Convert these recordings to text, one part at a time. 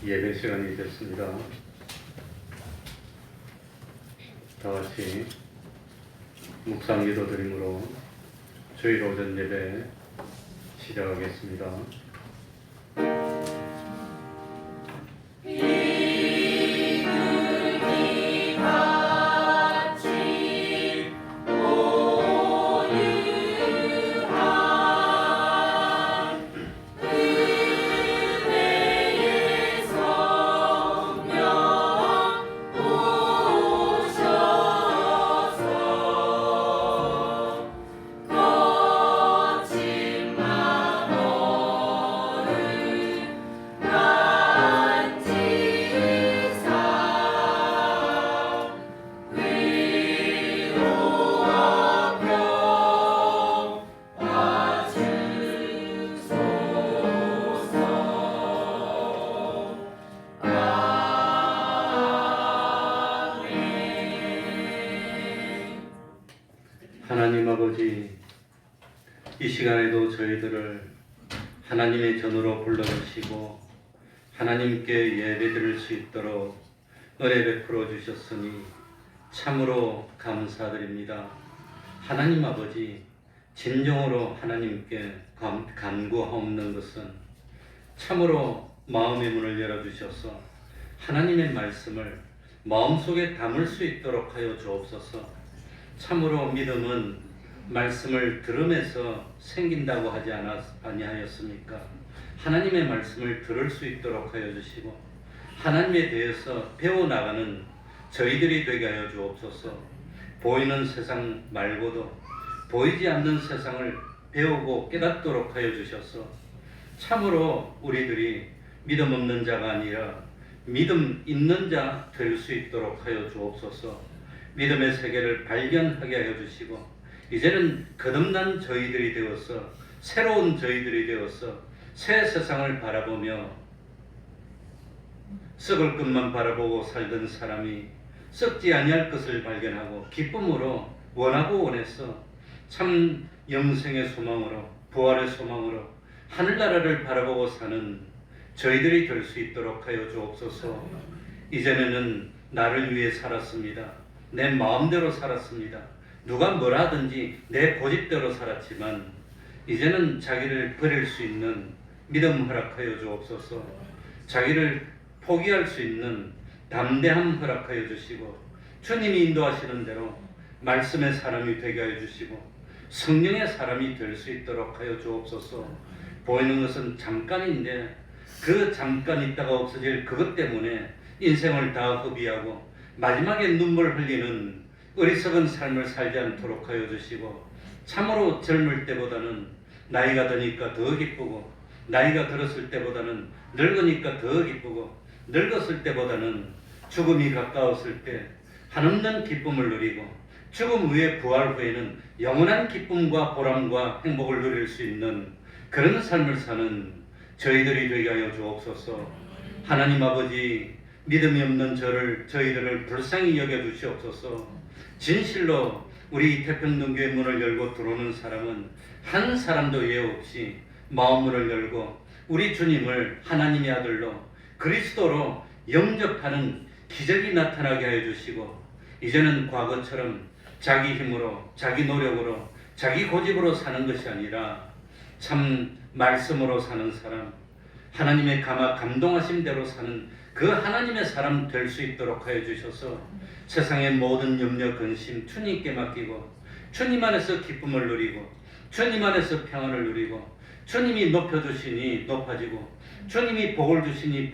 예배 시간이 됐습니다. 다 같이 묵상 기도 드림으로 주일 오전 예배 시작하겠습니다. 하나님 아버지, 이 시간에도 저희들을 하나님의 전으로 불러주시고 하나님께 예배드릴 수 있도록 은혜 베풀어 주셨으니 참으로 감사드립니다. 하나님 아버지, 진정으로 하나님께 간구하옵는 것은 참으로 마음의 문을 열어주셔서 하나님의 말씀을 마음속에 담을 수 있도록 하여 주옵소서. 참으로 믿음은 말씀을 들음에서 생긴다고 하지 아니하였습니까? 하나님의 말씀을 들을 수 있도록 하여 주시고 하나님에 대해서 배워나가는 저희들이 되게 하여 주옵소서. 보이는 세상 말고도 보이지 않는 세상을 배우고 깨닫도록 하여 주셔서 참으로 우리들이 믿음 없는 자가 아니라 믿음 있는 자 될 수 있도록 하여 주옵소서. 믿음의 세계를 발견하게 하여 주시고 이제는 거듭난 저희들이 되어서 새로운 저희들이 되어서 새 세상을 바라보며 썩을 것만 바라보고 살던 사람이 썩지 아니할 것을 발견하고 기쁨으로 원하고 원해서 참 영생의 소망으로 부활의 소망으로 하늘나라를 바라보고 사는 저희들이 될 수 있도록 하여 주옵소서. 이제는 나를 위해 살았습니다. 내 마음대로 살았습니다. 누가 뭐라 하든지 내 고집대로 살았지만 이제는 자기를 버릴 수 있는 믿음 허락하여 주옵소서. 자기를 포기할 수 있는 담대함 허락하여 주시고 주님이 인도하시는 대로 말씀의 사람이 되게 하여 주시고 성령의 사람이 될 수 있도록 하여 주옵소서. 보이는 것은 잠깐인데 그 잠깐 있다가 없어질 그것 때문에 인생을 다 허비하고 마지막에 눈물 흘리는 어리석은 삶을 살지 않도록 하여 주시고 참으로 젊을 때보다는 나이가 드니까 더 기쁘고 나이가 들었을 때보다는 늙으니까 더 기쁘고 늙었을 때보다는 죽음이 가까웠을 때 한없는 기쁨을 누리고 죽음 후에 부활 후에는 영원한 기쁨과 보람과 행복을 누릴 수 있는 그런 삶을 사는 저희들이 되게 하여 주옵소서. 하나님 아버지, 믿음이 없는 저희들을 불쌍히 여겨주시옵소서. 진실로 우리 태평동교회 문을 열고 들어오는 사람은 한 사람도 예외 없이 마음문을 열고 우리 주님을 하나님의 아들로 그리스도로 영접하는 기적이 나타나게 하여 주시고 이제는 과거처럼 자기 힘으로 자기 노력으로 자기 고집으로 사는 것이 아니라 참 말씀으로 사는 사람, 하나님의 감동하심대로 사는 그 하나님의 사람 될 수 있도록 하여 주셔서 세상의 모든 염려 근심 주님께 맡기고 주님 안에서 기쁨을 누리고 주님 안에서 평안을 누리고 주님이 높여주시니 높아지고 주님이 복을 주시니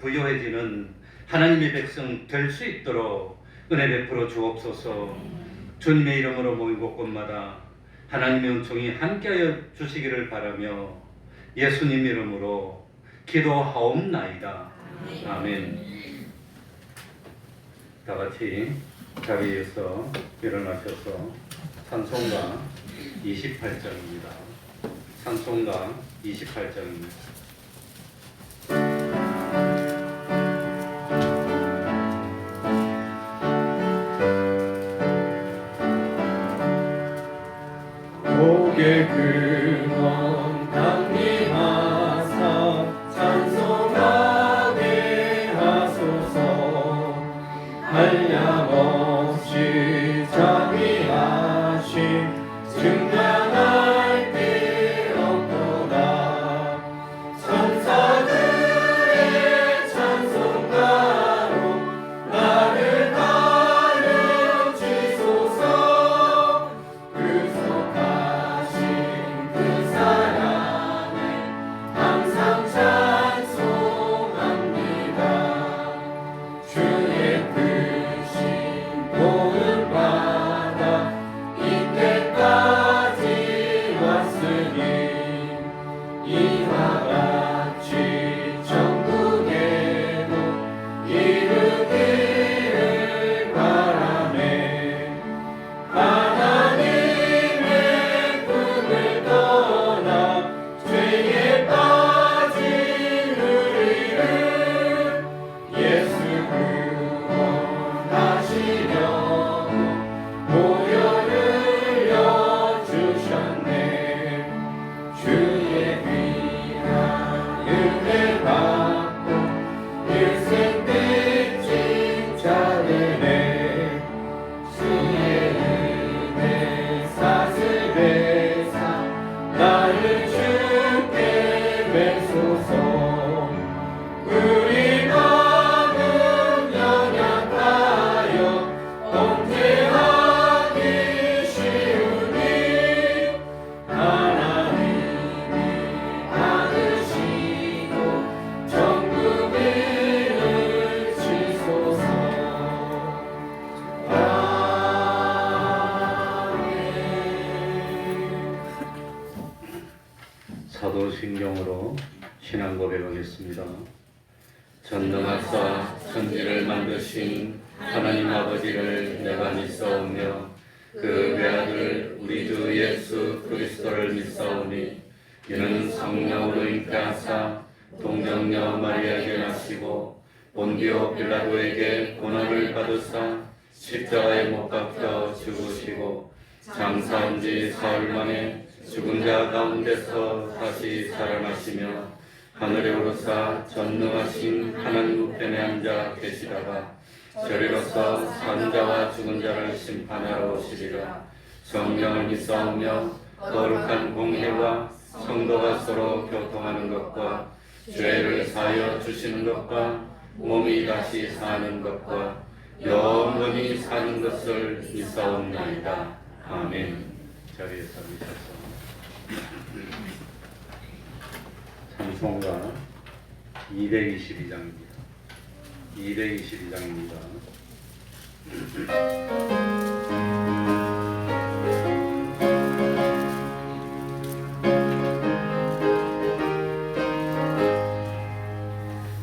부여해지는 하나님의 백성 될 수 있도록 은혜 베풀어 주옵소서. 주님의 이름으로 모인 곳곳마다 하나님의 은총이 함께하여 주시기를 바라며 예수님 이름으로 기도하옵나이다. 아멘. 다 같이 자리에서 일어나셔서 찬송가 28장입니다. 찬송가 28장입니다. 고개 근원 당리하사 찬송하되 되소서. 우리 마음은 연약하여 범죄하기 쉬우니 하나님이 받으시고 정국을 주소서. 아멘. 사도신경으로 신앙 고백하겠습니다. 전능하사 천지를 만드신 하나님 아버지를 내가 믿사오며 그 외아들 우리 주 예수 그리스도를 믿사오니 이는 성령으로 잉태하사 동정녀 마리아에게 나시고 본디오 빌라도에게 고난을 받으사 십자가에 못 박혀 죽으시고 장사한 지 사흘 만에 죽은 자 가운데서 다시 살아나시며 하늘에 오르사 전능하신 하나님 우편에 앉아 계시다가 저리로서 산 자와 죽은 자를 심판하러 오시리라. 성령을 믿사오며 거룩한 공회와 성도가 서로 교통하는 것과 죄를 사하여 주시는 것과 몸이 다시 사는 것과 영원히 사는 것을 믿사옵나이다. 아멘. 자리에서 미셔서 찬송가 222장입니다. 222장입니다.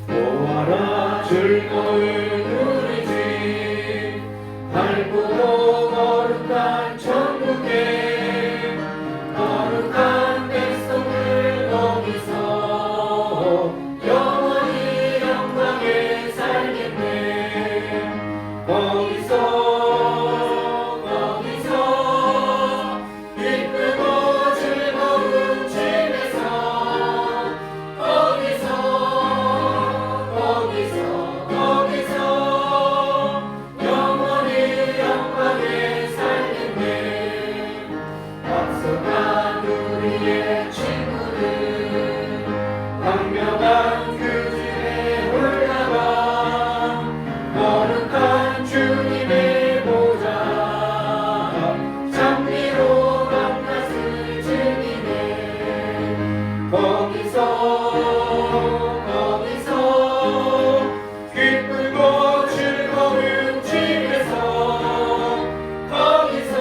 모아라 즐거운 우리 집 밝고 거룩한 천국에 거룩한 백성들 거기서 영원히 영광에 살겠네. 거기서 기쁘고 즐거운 집에서 거기서 영원히 영광에 살겠네. 앞서간 우리의 친구들 광명한 그 집에 올라가 거룩한 주님의 보좌 장미로 밤낮을 즐기네. 거기서 기쁘고 즐거운 집에서 거기서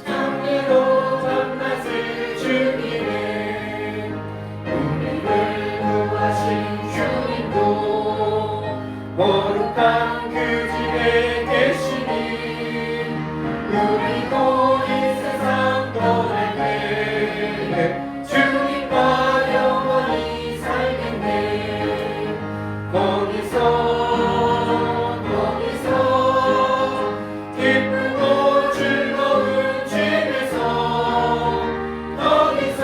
장미로 밤낮을 즐기네. 우리를 구하신 주님도 거룩한 그 집에 계시니 우리도 이 세상 떠날 때 주님과 영원히 살겠네. 거기서 기쁘고 즐거운 집에서 거기서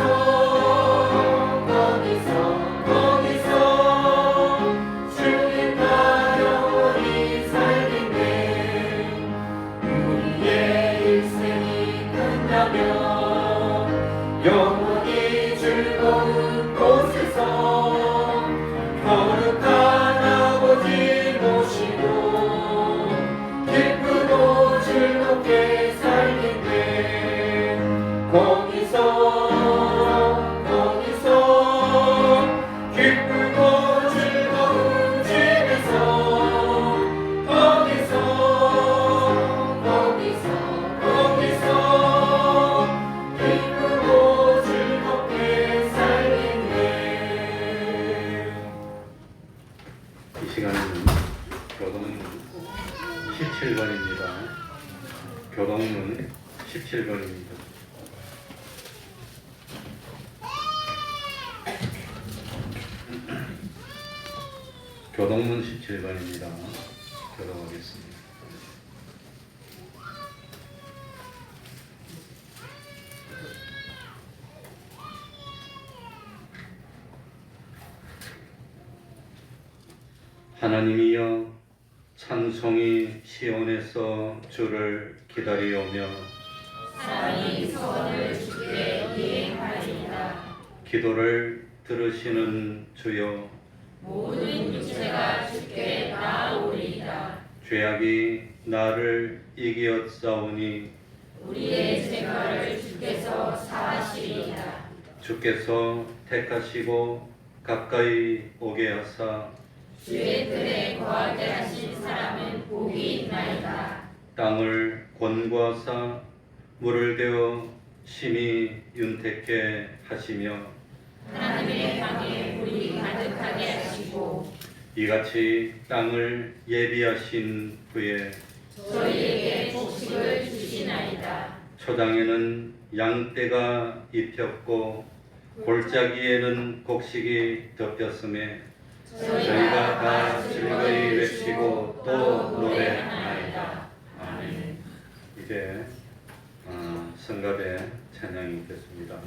주님과 영원히 살겠네. 우리의 일생이 끝나면 영원히 즐거운 곳에서 거룩한 아버지 모시고 기쁘고 즐겁게 살겠네. 거기서 기쁘고 즐거운 집에서 거기서 기쁘고 즐겁게 살겠네. 이 시간에는 교동문 17번입니다. 교동문 17번입니다. 교동문 17번입니다. 교동하겠습니다. 하나님이여 찬송이 시온에서 주를 기다리오며 사랑이 소원을 기도를 들으시는 주여, 모든 육체가 주께 나아오리이다. 죄악이 나를 이기었사오니 우리의 죄가를 주께서 사하시리이다. 주께서 택하시고 가까이 오게 하사 주의 뜰에 거하게 하신 사람은 복이 있나이다. 땅을 권고하사 물을 대어 심히 윤택케 하시며 하나님의 방에 물이 가득하게 하시고 이같이 땅을 예비하신 후에 저희에게 곡식을 주시나이다. 초장에는 양떼가 입혔고 골짜기에는 곡식이 덮였음에 저희가 다 즐거이 외치고 또 노래하나이다. 아멘. 이제 성가대 찬양이 됐습니다.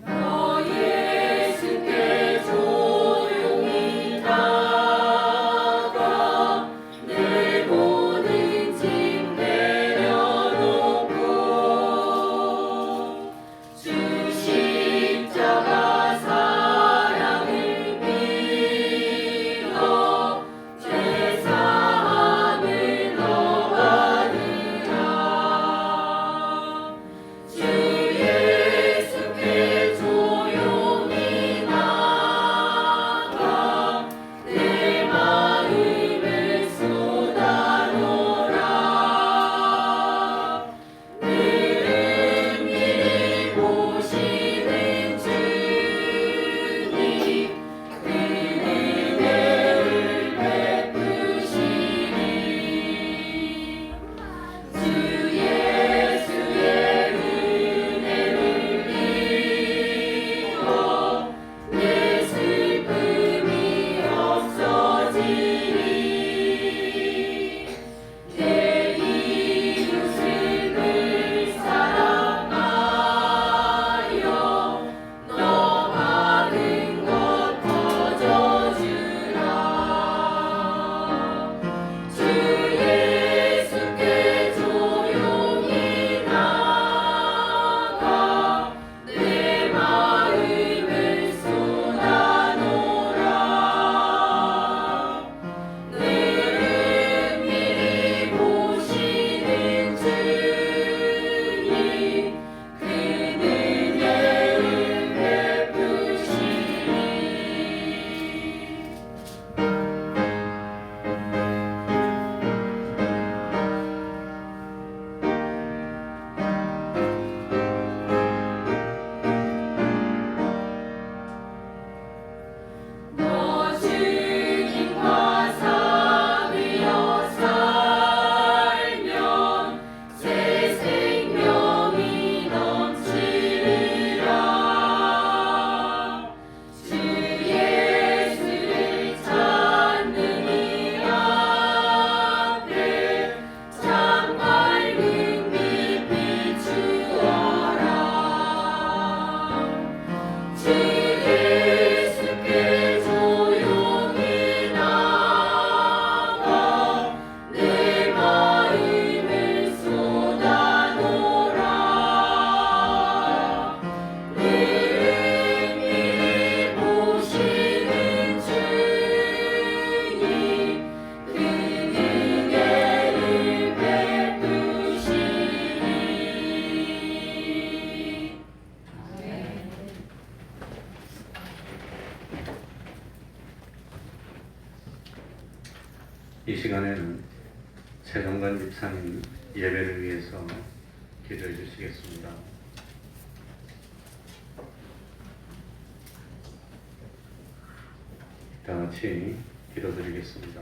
너 예수께 조용히 나가 내 모든 짐 내려놓고 주 십자가 사랑을 믿어 죄 사함을 얻으라. 주 예수께 조용히 나가 내 마음을 쏟아놓으라. 능히 보시는 주님 그 은혜를 베푸시리. 주 예수의 은혜를 믿어 내 슬픔이 없어지리. 내 이웃을 늘 사랑하여 너 받은 것 거저주라. 주 예수께 조용히 나가 내 마음을 쏟아놓으라. 능히 보시는 주님 그 은혜를 베푸시리. 너 주님과 사귀어 살면 새 생명이 넘치리라. 주 예수를 찾는 이 앞에 참 밝은 빛 비추어라. 주 예수께 조용히 나가 내 마음을 쏟아놓으라. 능히 보시는 주님 그 은혜를 베푸시리. 이 시간에는 최정관 집사님 예배를 위해서 기도해 주시겠습니다. 다 같이 기도드리겠습니다.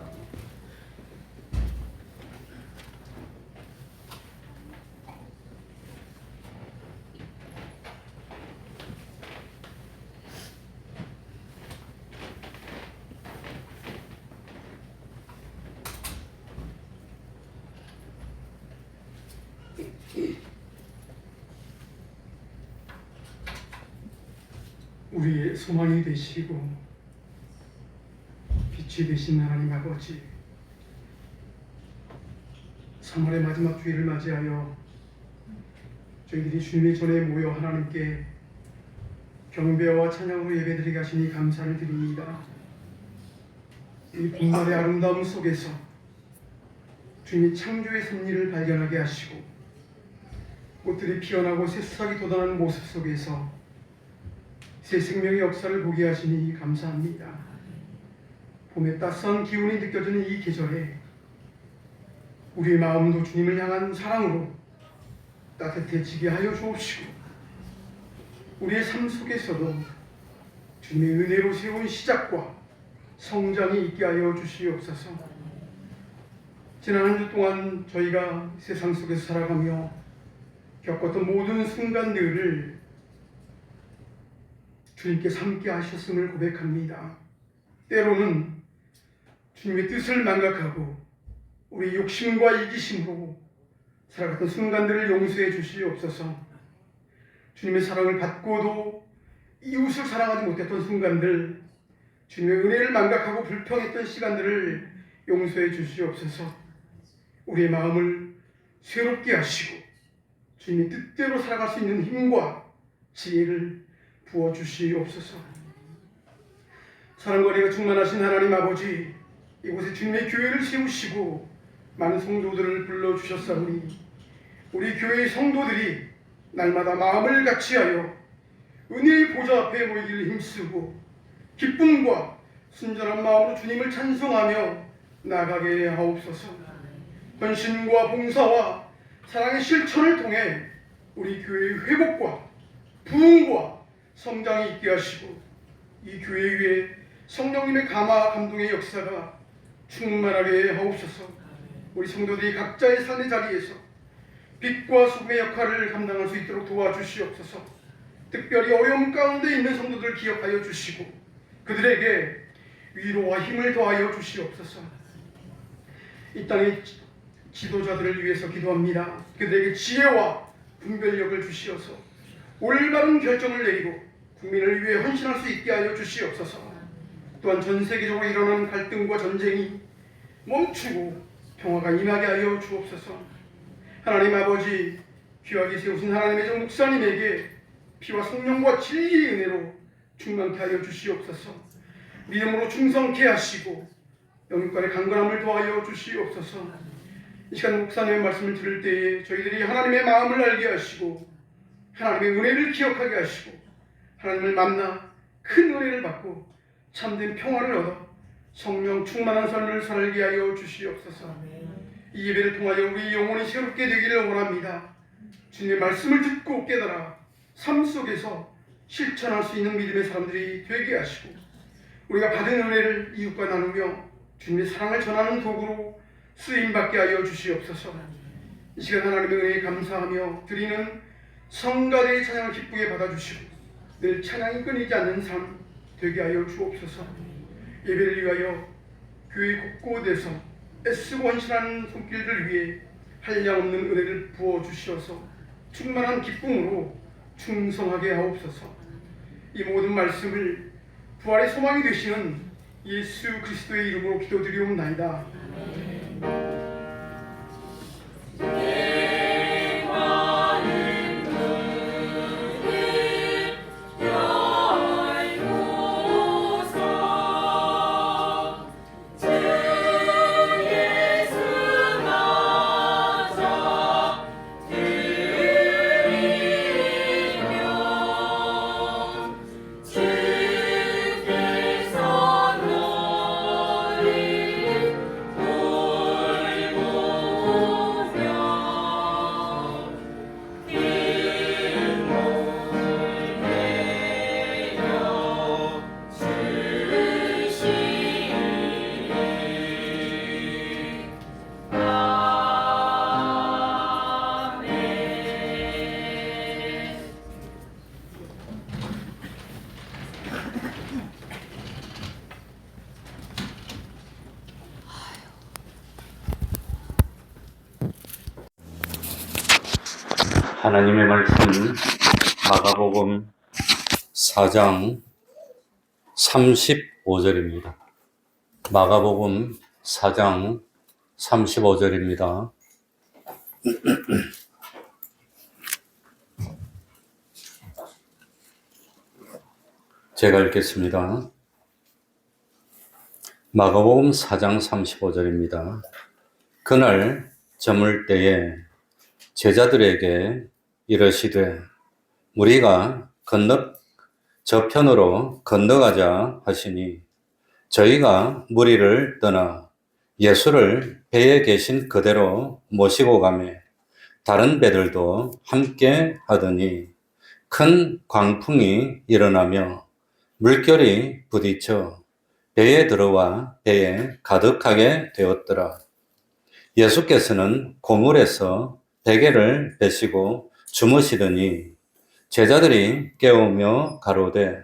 우리의 소망이 되시고 빛이 되신 하나님 아버지, 3월의 마지막 주일을 맞이하여 저희들이 주님의 전에 모여 하나님께 경배와 찬양으로 예배드리게 하시니 감사를 드립니다. 이 봄날의 아름다움 속에서 주님이 창조의 섭리를 발견하게 하시고 꽃들이 피어나고 새싹이 돋아나는 모습 속에서 새 생명의 역사를 보게 하시니 감사합니다. 봄의 따스한 기운이 느껴지는 이 계절에 우리의 마음도 주님을 향한 사랑으로 따뜻해지게 하여 주옵시고, 우리의 삶 속에서도 주님의 은혜로 세운 시작과 성장이 있게 하여 주시옵소서. 지난 한 주 동안 저희가 세상 속에서 살아가며 겪었던 모든 순간들을 주님께서 함께 하셨음을 고백합니다. 때로는 주님의 뜻을 망각하고 우리 욕심과 이기심으로 살아갔던 순간들을 용서해 주시옵소서. 주님의 사랑을 받고도 이웃을 사랑하지 못했던 순간들, 주님의 은혜를 망각하고 불평했던 시간들을 용서해 주시옵소서. 우리의 마음을 새롭게 하시고 주님의 뜻대로 살아갈 수 있는 힘과 지혜를 부어주시옵소서. 사랑과 은혜가 충만하신 하나님 아버지, 이곳에 주님의 교회를 세우시고 많은 성도들을 불러주셨사오니 우리 교회의 성도들이 날마다 마음을 같이하여 은혜의 보좌 앞에 모이기를 힘쓰고 기쁨과 순전한 마음으로 주님을 찬송하며 나아가게 하옵소서. 헌신과 봉사와 사랑의 실천을 통해 우리 교회의 회복과 부흥과 성장이 있게 하시고 이 교회 위에 성령님의 감화 감동의 역사가 충만하게 하옵소서. 우리 성도들이 각자의 삶의 자리에서 빛과 소금의 역할을 감당할 수 있도록 도와주시옵소서. 특별히 어려움 가운데 있는 성도들을 기억하여 주시고 그들에게 위로와 힘을 더하여 주시옵소서. 이 땅의 지도자들을 위해서 기도합니다. 그들에게 지혜와 분별력을 주시어서 올바른 결정을 내리고 국민을 위해 헌신할 수 있게 하여 주시옵소서. 또한 전 세계적으로 일어나는 갈등과 전쟁이 멈추고 평화가 임하게 하여 주옵소서. 하나님 아버지, 귀하게 세우신 하나님의 종 목사님에게 피와 성령과 진리의 은혜로 충만케 하여 주시옵소서. 믿음으로 충성케 하시고 영육간의 강건함을 더하여 주시옵소서. 이 시간 목사님의 말씀을 들을 때에 저희들이 하나님의 마음을 알게 하시고 하나님의 은혜를 기억하게 하시고 하나님을 만나 큰 은혜를 받고 참된 평화를 얻어 성령 충만한 삶을 살게 하여 주시옵소서. 이 예배를 통하여 우리 영혼이 새롭게 되기를 원합니다. 주님의 말씀을 듣고 깨달아 삶 속에서 실천할 수 있는 믿음의 사람들이 되게 하시고 우리가 받은 은혜를 이웃과 나누며 주님의 사랑을 전하는 도구로 쓰임받게 하여 주시옵소서. 이 시간 하나님의 은혜에 감사하며 드리는 성가대의 찬양을 기쁘게 받아주시고 늘 찬양이 끊이지 않는 삶 되게 하여 주옵소서. 예배를 위하여 교회 곳곳에서 애쓰고 헌신하는 손길들 위해 한량없는 은혜를 부어주시어서 충만한 기쁨으로 충성하게 하옵소서. 이 모든 말씀을 부활의 소망이 되시는 예수 그리스도의 이름으로 기도드리옵나이다. 주께서 너를 하나님의 말씀 마가복음 4장 35절입니다. 마가복음 4장 35절입니다. 제가 읽겠습니다. 마가복음 4장 35절입니다. 그날 저물 때에 제자들에게 이르시되 우리가 저편으로 건너가자 하시니 저희가 무리를 떠나 예수를 배에 계신 그대로 모시고 가매 다른 배들도 함께 하더니 큰 광풍이 일어나며 물결이 부딪혀 배에 들어와 배에 가득하게 되었더라. 예수께서는 고물에서 베개를 베시고 주무시더니 제자들이 깨우며 가로되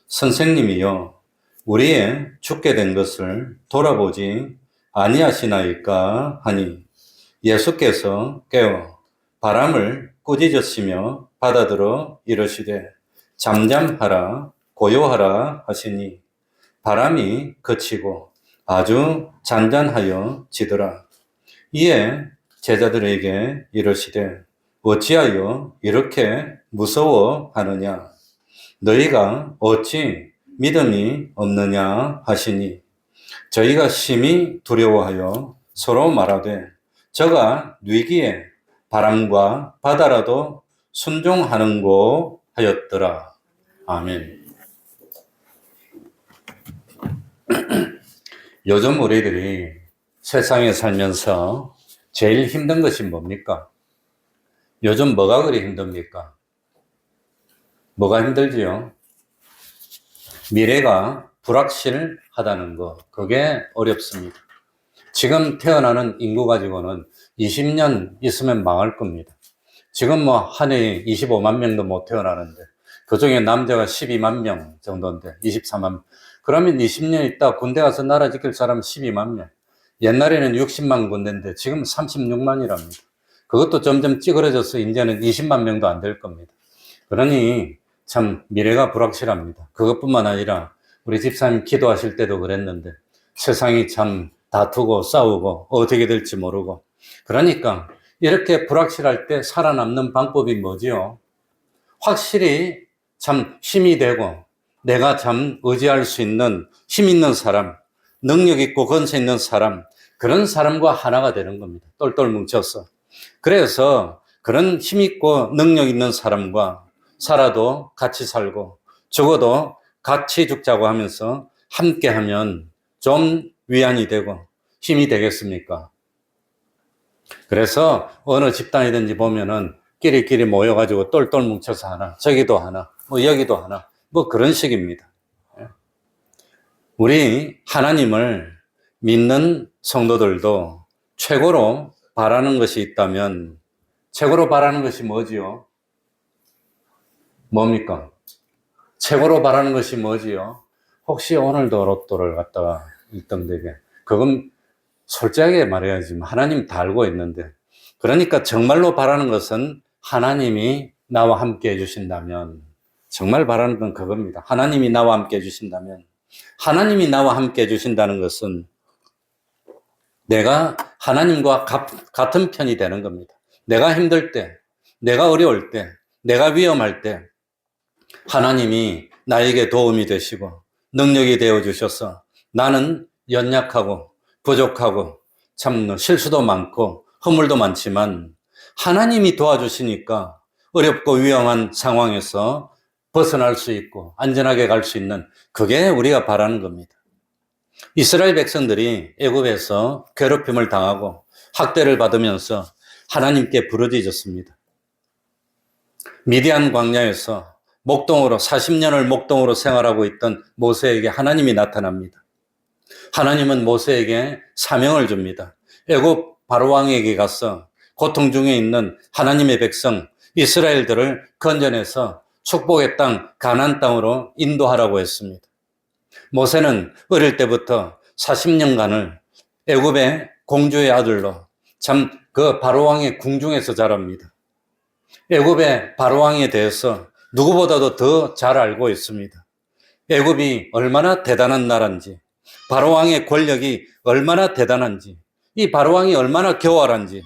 선생님이여 우리의 죽게 된 것을 돌아보지 아니하시나이까 하니 예수께서 깨어 바람을 꾸짖으시며 바다들어 이르시되 잠잠하라 고요하라 하시니 바람이 그치고 아주 잔잔하여 지더라. 이에 제자들에게 이르시되 어찌하여 이렇게 무서워하느냐 너희가 어찌 믿음이 없느냐 하시니 저희가 심히 두려워하여 서로 말하되 저가 뉘기에 바람과 바다라도 순종하는고 하였더라. 아멘. 요즘 우리들이 세상에 살면서 제일 힘든 것이 뭡니까? 요즘 뭐가 그리 힘듭니까? 뭐가 힘들지요? 미래가 불확실하다는 거, 그게 어렵습니다. 지금 태어나는 인구 가지고는 20년 있으면 망할 겁니다. 지금 한 해에 25만 명도 못 태어나는데 그 중에 남자가 12만 명 정도인데 24만 명. 그러면 20년 있다 군대 가서 나라 지킬 사람 12만 명. 옛날에는 60만 군대인데 지금 36만이랍니다. 그것도 점점 찌그러져서 이제는 20만 명도 안 될 겁니다. 그러니 참 미래가 불확실합니다. 그것뿐만 아니라 우리 집사님 기도하실 때도 그랬는데 세상이 참 다투고 싸우고 어떻게 될지 모르고 그러니까 이렇게 불확실할 때 살아남는 방법이 뭐지요? 확실히 참 힘이 되고 내가 참 의지할 수 있는 힘 있는 사람, 능력 있고 건세 있는 사람, 그런 사람과 하나가 되는 겁니다. 똘똘 뭉쳐서. 그래서 그런 힘 있고 능력 있는 사람과 살아도 같이 살고 죽어도 같이 죽자고 하면서 함께 하면 좀 위안이 되고 힘이 되겠습니까? 그래서 어느 집단이든지 보면은 끼리끼리 모여가지고 똘똘 뭉쳐서 하나, 저기도 하나, 여기도 하나, 그런 식입니다. 우리 하나님을 믿는 성도들도 최고로 바라는 것이 있다면 최고로 바라는 것이 뭐지요? 뭡니까? 최고로 바라는 것이 뭐지요? 혹시 오늘도 로또를 갖다가 1등 되게. 그건 솔직하게 말해야지. 하나님 다 알고 있는데. 그러니까 정말로 바라는 것은 하나님이 나와 함께 해주신다면, 정말 바라는 건 그겁니다. 하나님이 나와 함께 해주신다면, 하나님이 나와 함께 해주신다는 것은 내가 하나님과 같은 편이 되는 겁니다. 내가 힘들 때, 내가 어려울 때, 내가 위험할 때 하나님이 나에게 도움이 되시고 능력이 되어주셔서 나는 연약하고 부족하고 참 실수도 많고 허물도 많지만 하나님이 도와주시니까 어렵고 위험한 상황에서 벗어날 수 있고 안전하게 갈 수 있는 그게 우리가 바라는 겁니다. 이스라엘 백성들이 애굽에서 괴롭힘을 당하고 학대를 받으면서 하나님께 부르짖었습니다. 미디안 광야에서 40년을 목동으로 생활하고 있던 모세에게 하나님이 나타납니다. 하나님은 모세에게 사명을 줍니다. 애굽 바로왕에게 가서 고통 중에 있는 하나님의 백성 이스라엘들을 건져내서 축복의 땅 가나안 땅으로 인도하라고 했습니다. 모세는 어릴 때부터 40년간을 애굽의 공주의 아들로 참 그 바로왕의 궁중에서 자랍니다. 애굽의 바로왕에 대해서 누구보다도 더 잘 알고 있습니다. 애굽이 얼마나 대단한 나라인지, 바로왕의 권력이 얼마나 대단한지, 이 바로왕이 얼마나 교활한지,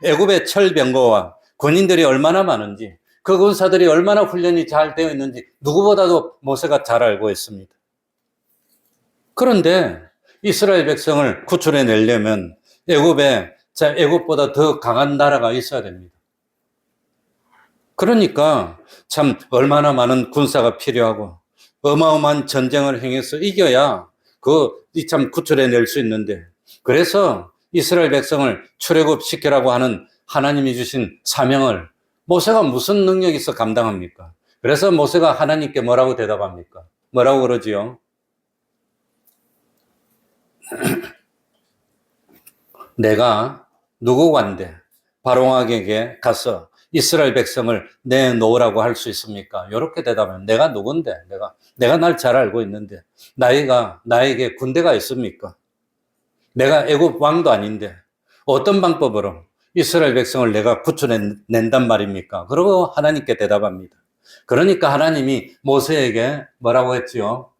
애굽의 철병거와 군인들이 얼마나 많은지, 그 군사들이 얼마나 훈련이 잘 되어 있는지 누구보다도 모세가 잘 알고 있습니다. 그런데 이스라엘 백성을 구출해 내려면 애굽보다 더 강한 나라가 있어야 됩니다. 그러니까 참 얼마나 많은 군사가 필요하고 어마어마한 전쟁을 행해서 이겨야 참 구출해 낼 수 있는데, 그래서 이스라엘 백성을 출애굽시키라고 하는 하나님이 주신 사명을 모세가 무슨 능력이 있어 감당합니까? 그래서 모세가 하나님께 뭐라고 대답합니까? 뭐라고 그러지요? 내가 누구간데 바로왕에게 가서 이스라엘 백성을 내놓으라고 할 수 있습니까? 이렇게 대답하면 내가 누군데? 내가 날 잘 알고 있는데 나에게 군대가 있습니까? 내가 애굽 왕도 아닌데 어떤 방법으로 이스라엘 백성을 내가 구출해낸단 말입니까? 그러고 하나님께 대답합니다. 그러니까 하나님이 모세에게 뭐라고 했지요?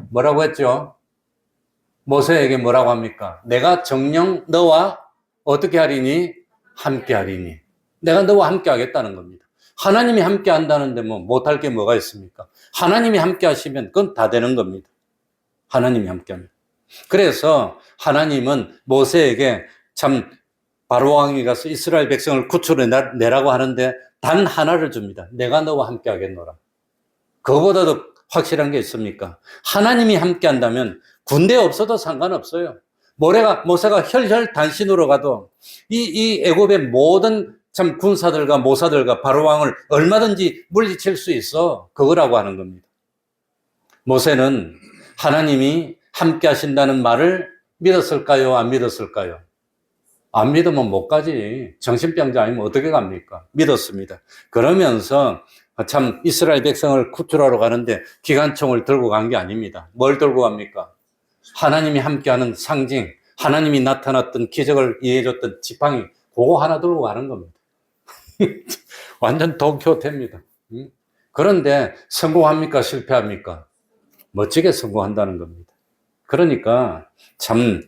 뭐라고 했죠? 모세에게 뭐라고 합니까? 내가 정녕 너와 어떻게 하리니? 함께 하리니. 내가 너와 함께 하겠다는 겁니다. 하나님이 함께 한다는데 뭐 못할 게 뭐가 있습니까? 하나님이 함께 하시면 그건 다 되는 겁니다. 하나님이 함께 합니다. 그래서 하나님은 모세에게 참 바로왕이 가서 이스라엘 백성을 구출해 내라고 하는데 단 하나를 줍니다. 내가 너와 함께 하겠노라. 그거보다도 확실한 게 있습니까? 하나님이 함께 한다면 군대 없어도 상관없어요. 모세가 혈혈 단신으로 가도 이 애굽의 모든 참 군사들과 모사들과 바로왕을 얼마든지 물리칠 수 있어. 그거라고 하는 겁니다. 모세는 하나님이 함께 하신다는 말을 믿었을까요? 안 믿었을까요? 안 믿으면 못 가지. 정신병자 아니면 어떻게 갑니까? 믿었습니다. 그러면서 참 이스라엘 백성을 구출하러 가는데 기관총을 들고 간 게 아닙니다. 뭘 들고 갑니까? 하나님이 함께하는 상징, 하나님이 나타났던 기적을 이해해줬던 지팡이, 그거 하나 들고 가는 겁니다. 완전 돈키호테입니다. 그런데 성공합니까? 실패합니까? 멋지게 성공한다는 겁니다. 그러니까 참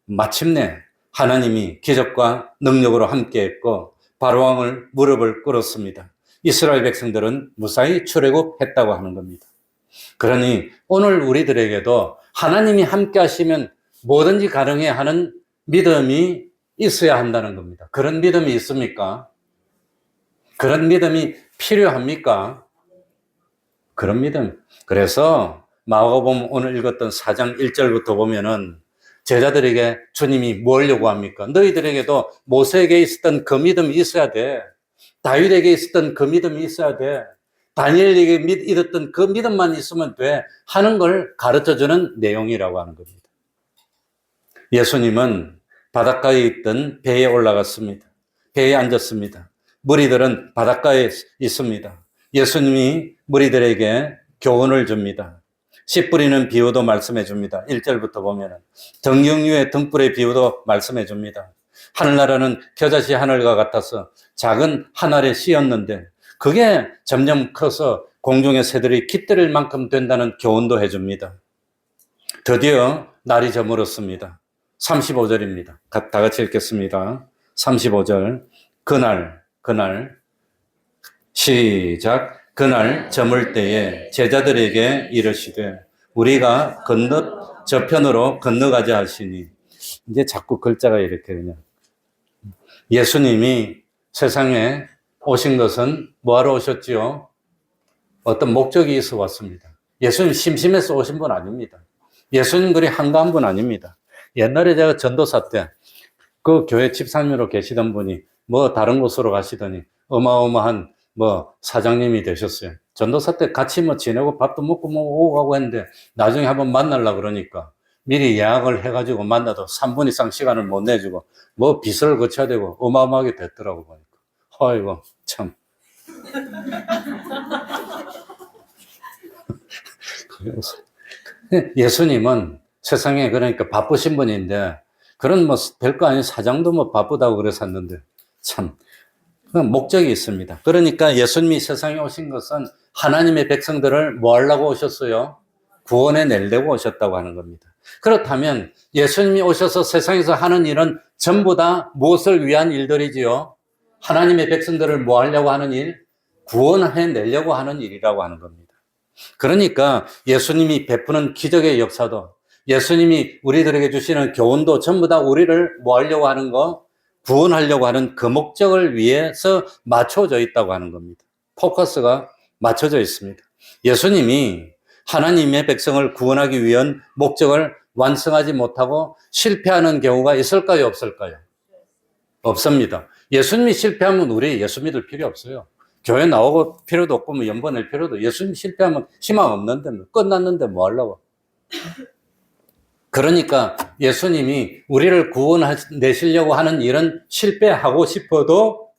마침내 하나님이 기적과 능력으로 함께했고 바로왕을 무릎을 꿇었습니다. 이스라엘 백성들은 무사히 출애굽했다고 하는 겁니다. 그러니 오늘 우리들에게도 하나님이 함께 하시면 뭐든지 가능해 하는 믿음이 있어야 한다는 겁니다. 그런 믿음이 있습니까? 그런 믿음이 필요합니까? 그런 믿음. 그래서 마가복음 오늘 읽었던 4장 1절부터 보면은 제자들에게 주님이 뭘 요구합니까? 너희들에게도 모세에게 있었던 그 믿음이 있어야 돼. 다윗에게 있었던 그 믿음이 있어야 돼. 다니엘에게 믿었던 그 믿음만 있으면 돼 하는 걸 가르쳐주는 내용이라고 하는 겁니다. 예수님은 바닷가에 있던 배에 올라갔습니다. 배에 앉았습니다. 무리들은 바닷가에 있습니다. 예수님이 무리들에게 교훈을 줍니다. 씨 뿌리는 비유도 말씀해 줍니다. 1절부터 보면은 등경유의 등불의 비유도 말씀해 줍니다. 하늘나라는 겨자씨 하늘과 같아서 작은 한 알의 씨였는데 그게 점점 커서 공중의 새들이 깃들일 만큼 된다는 교훈도 해줍니다. 드디어 날이 저물었습니다. 35절입니다. 다 같이 읽겠습니다. 35절. 그날 시작. 그날 저물 때에 제자들에게 이르시되 우리가 저편으로 건너가자 하시니, 이제 자꾸 글자가 이렇게 그냥. 예수님이 세상에 오신 것은 뭐하러 오셨지요? 어떤 목적이 있어 왔습니다. 예수님 심심해서 오신 분 아닙니다. 예수님 그리 한가한 분 아닙니다. 옛날에 제가 전도사 때 그 교회 집사님으로 계시던 분이 뭐 다른 곳으로 가시더니 어마어마한 사장님이 되셨어요. 전도사 때 같이 지내고 밥도 먹고 오고 가고 했는데 나중에 한번 만나려고 그러니까 미리 예약을 해가지고 만나도 3분 이상 시간을 못 내주고 빚을 거쳐야 되고 어마어마하게 됐더라고 보니까. 아이고 참. 예수님은 세상에 그러니까 바쁘신 분인데 그런 별거 아닌 사장도 바쁘다고 그랬었는데 참 그 목적이 있습니다. 그러니까 예수님이 세상에 오신 것은 하나님의 백성들을 뭐 하려고 오셨어요? 구원해 내려고 오셨다고 하는 겁니다. 그렇다면 예수님이 오셔서 세상에서 하는 일은 전부 다 무엇을 위한 일들이지요? 하나님의 백성들을 뭐 하려고 하는 일? 구원해 내려고 하는 일이라고 하는 겁니다. 그러니까 예수님이 베푸는 기적의 역사도, 예수님이 우리들에게 주시는 교훈도 전부 다 우리를 뭐 하려고 하는 거? 구원하려고 하는 그 목적을 위해서 맞춰져 있다고 하는 겁니다. 포커스가 맞춰져 있습니다. 예수님이 하나님의 백성을 구원하기 위한 목적을 완성하지 못하고 실패하는 경우가 있을까요? 없을까요? 없습니다. 예수님이 실패하면 우리 예수 믿을 필요 없어요. 교회 나오고 필요도 없고 뭐 연보 낼 필요도, 예수님 실패하면 희망 없는데 뭐 끝났는데 뭐 하려고. 그러니까 예수님이 우리를 구원내시려고 하는 일은 실패하고 싶어도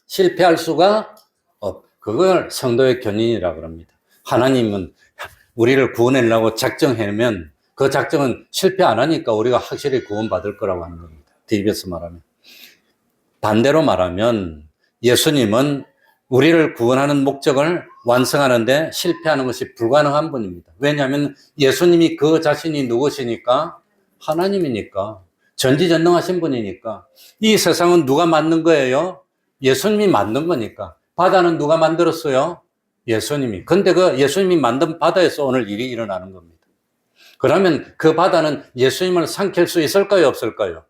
실패할 수가 그걸 성도의 견인이라고 합니다. 하나님은 우리를 구원하려고 작정해내면 그 작정은 실패 안 하니까 우리가 확실히 구원받을 거라고 하는 겁니다. 뒤집어서 말하면. 반대로 말하면 예수님은 우리를 구원하는 목적을 완성하는데 실패하는 것이 불가능한 분입니다. 왜냐하면 예수님이 그 자신이 누구시니까? 하나님이니까. 전지전능하신 분이니까. 이 세상은 누가 만든 거예요? 예수님이 만든 거니까. 바다는 누가 만들었어요? 예수님이. 근데 그 예수님이 만든 바다에서 오늘 일이 일어나는 겁니다. 그러면 그 바다는 예수님을 삼킬 수 있을까요? 없을까요?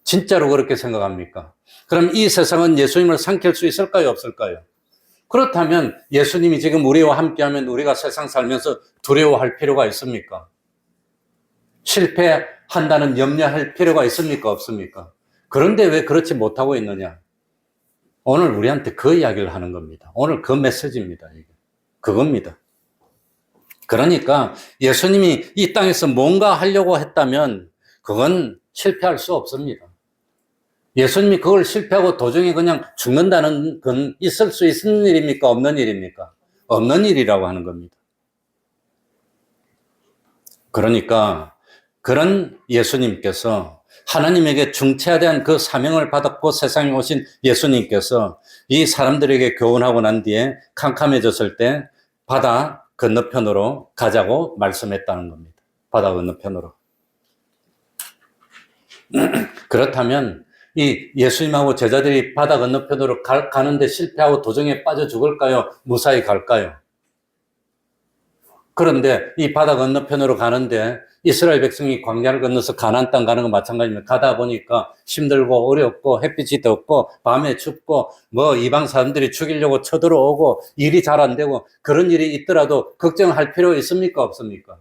진짜로 그렇게 생각합니까? 그럼 이 세상은 예수님을 삼킬 수 있을까요? 없을까요? 그렇다면 예수님이 지금 우리와 함께하면 우리가 세상 살면서 두려워할 필요가 있습니까? 실패한다는 염려할 필요가 있습니까? 없습니까? 그런데 왜 그렇지 못하고 있느냐? 오늘 우리한테 그 이야기를 하는 겁니다. 오늘 그 메시지입니다. 이게. 그겁니다. 그러니까 예수님이 이 땅에서 뭔가 하려고 했다면 그건 실패할 수 없습니다. 예수님이 그걸 실패하고 도중에 그냥 죽는다는 건 있을 수 있는 일입니까? 없는 일입니까? 없는 일이라고 하는 겁니다. 그러니까 그런 예수님께서 하나님에게 중차대한 그 사명을 받았고 세상에 오신 예수님께서 이 사람들에게 교훈하고 난 뒤에 캄캄해졌을 때 바다 건너편으로 가자고 말씀했다는 겁니다. 바다 건너편으로. 그렇다면 이 예수님하고 제자들이 바다 건너편으로 가는데 실패하고 도정에 빠져 죽을까요? 무사히 갈까요? 그런데 이 바다 건너편으로 가는데 이스라엘 백성이 광야를 건너서 가나안 땅 가는 건 마찬가지입니다. 가다 보니까 힘들고 어렵고 햇빛이 덥고 밤에 춥고 뭐 이방 사람들이 죽이려고 쳐들어오고 일이 잘 안 되고 그런 일이 있더라도 걱정할 필요 있습니까? 없습니까?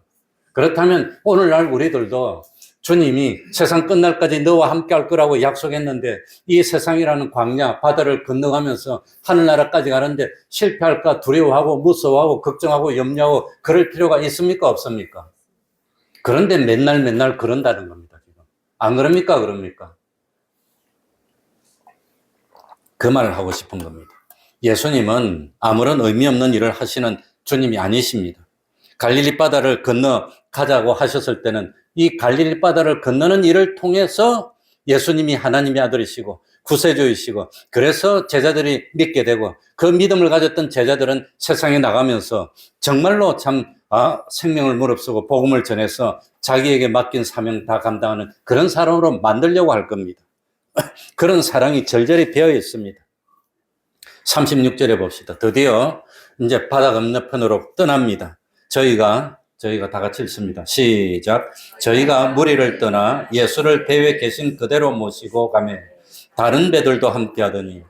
그렇다면 오늘날 우리들도 주님이 세상 끝날까지 너와 함께 할 거라고 약속했는데 이 세상이라는 광야, 바다를 건너가면서 하늘나라까지 가는데 실패할까 두려워하고 무서워하고 걱정하고 염려하고 그럴 필요가 있습니까? 없습니까? 그런데 맨날 그런다는 겁니다. 지금. 안 그럽니까? 그럽니까? 그 말을 하고 싶은 겁니다. 예수님은 아무런 의미 없는 일을 하시는 주님이 아니십니다. 갈릴리 바다를 건너 가자고 하셨을 때는 이 갈릴리 바다를 건너는 일을 통해서 예수님이 하나님의 아들이시고 구세주이시고 그래서 제자들이 믿게 되고 그 믿음을 가졌던 제자들은 세상에 나가면서 정말로 참 생명을 무릅쓰고 복음을 전해서 자기에게 맡긴 사명 다 감당하는 그런 사람으로 만들려고 할 겁니다. 그런 사랑이 절절히 배어 있습니다. 36절에 봅시다. 드디어 이제 바다 건너편으로 떠납니다. 저희가 다 같이 읽습니다. 시작. 저희가 무리를 떠나 예수를 배에 계신 그대로 모시고 가매 다른 배들도 함께 하더니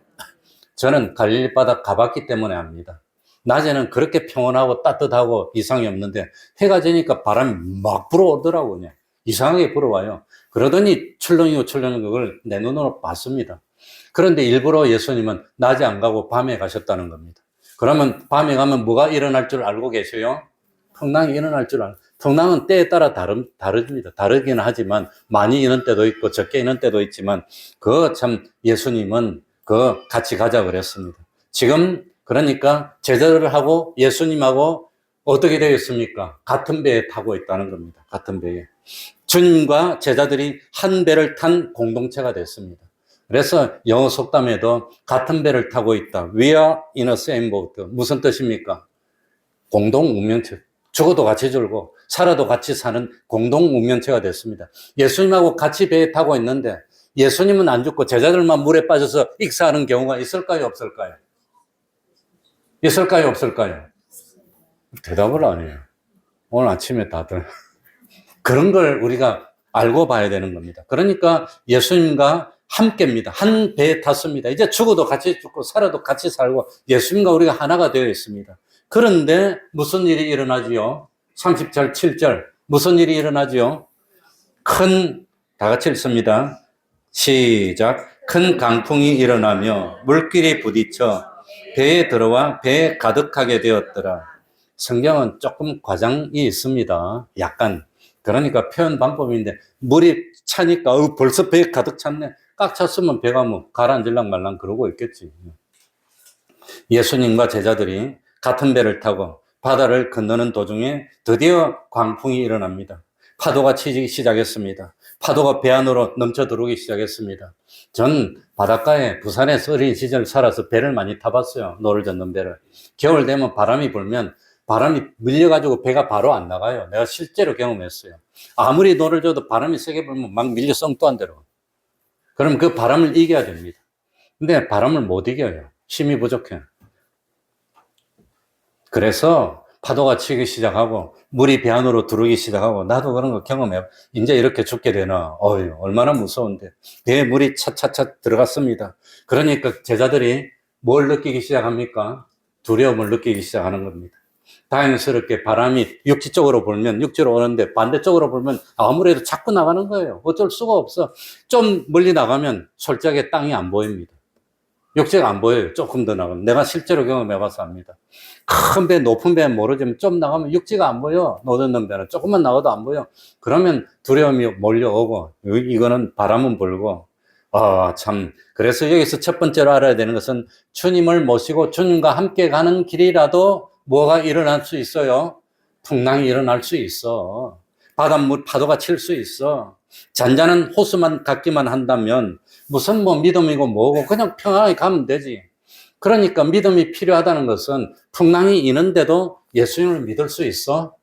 저는 갈릴리 바다 가봤기 때문에 압니다. 낮에는 그렇게 평온하고 따뜻하고 이상이 없는데 해가 지니까 바람이 막 불어오더라고요. 그냥. 이상하게 불어와요. 그러더니 출렁이고 그걸 내 눈으로 봤습니다. 그런데 일부러 예수님은 낮에 안 가고 밤에 가셨다는 겁니다. 그러면 밤에 가면 뭐가 일어날 줄 알고 계세요? 풍랑이 일어날 줄 알고. 풍랑은 때에 따라 다릅니다. 다르긴 하지만 많이 있는 때도 있고 적게 있는 때도 있지만 그 참 예수님은 같이 가자 그랬습니다. 지금 그러니까 제자들하고 예수님하고 어떻게 되겠습니까? 같은 배에 타고 있다는 겁니다. 같은 배에. 주님과 제자들이 한 배를 탄 공동체가 됐습니다. 그래서 영어 속담에도 같은 배를 타고 있다. We are in a same boat. 무슨 뜻입니까? 공동 운명체. 죽어도 같이 죽고 살아도 같이 사는 공동 운명체가 됐습니다. 예수님하고 같이 배에 타고 있는데 예수님은 안 죽고 제자들만 물에 빠져서 익사하는 경우가 있을까요? 없을까요? 있을까요? 없을까요? 대답을 안 해요. 오늘 아침에 다들 그런 걸 우리가 알고 봐야 되는 겁니다. 그러니까 예수님과 함께입니다. 한 배에 탔습니다. 이제 죽어도 같이 죽고 살아도 같이 살고 예수님과 우리가 하나가 되어 있습니다. 그런데 무슨 일이 일어나지요? 30절, 7절. 무슨 일이 일어나지요? 다 같이 읽습니다. 시작. 큰 강풍이 일어나며 물길이 부딪혀 배에 들어와 배에 가득하게 되었더라. 성경은 조금 과장이 있습니다. 약간. 그러니까 표현 방법인데 물이 차니까 벌써 배에 가득 찼네. 꽉 찼으면 배가 뭐 가라앉을랑 말랑 그러고 있겠지. 예수님과 제자들이 같은 배를 타고 바다를 건너는 도중에 드디어 광풍이 일어납니다. 파도가 치기 시작했습니다. 파도가 배 안으로 넘쳐 들어오기 시작했습니다. 전 바닷가에 부산에서 어린 시절 살아서 배를 많이 타봤어요. 노를 젓는 배를. 겨울 되면 바람이 불면 바람이 밀려가지고 배가 바로 안 나가요. 내가 실제로 경험했어요. 아무리 노를 져도 바람이 세게 불면 막 밀려 썽또한 대로. 그럼 그 바람을 이겨야 됩니다. 근데 바람을 못 이겨요. 힘이 부족해. 그래서 파도가 치기 시작하고 물이 배 안으로 들어오기 시작하고 나도 그런 거 경험해. 이제 이렇게 죽게 되나. 어휴, 얼마나 무서운데. 배에 물이 차차차 들어갔습니다. 그러니까 제자들이 뭘 느끼기 시작합니까? 두려움을 느끼기 시작하는 겁니다. 다행스럽게 바람이 육지 쪽으로 불면 육지로 오는데 반대쪽으로 불면 아무래도 자꾸 나가는 거예요. 어쩔 수가 없어. 좀 멀리 나가면 솔직하게 땅이 안 보입니다. 육지가 안 보여요. 조금 더 나가면. 내가 실제로 경험해봐서 압니다. 큰 배, 높은 배는 모르지만 좀 나가면 육지가 안 보여. 노젓는 배는 조금만 나가도 안 보여. 그러면 두려움이 몰려오고 이거는 바람은 불고 참. 그래서 여기서 첫 번째로 알아야 되는 것은 주님을 모시고 주님과 함께 가는 길이라도 뭐가 일어날 수 있어요? 풍랑이 일어날 수 있어. 바닷물, 파도가 칠 수 있어. 잔잔한 호수만 갖기만 한다면 무슨 뭐 믿음이고 뭐고 그냥 평안하게 가면 되지. 그러니까 믿음이 필요하다는 것은 풍랑이 있는데도 예수님을 믿을 수 있어?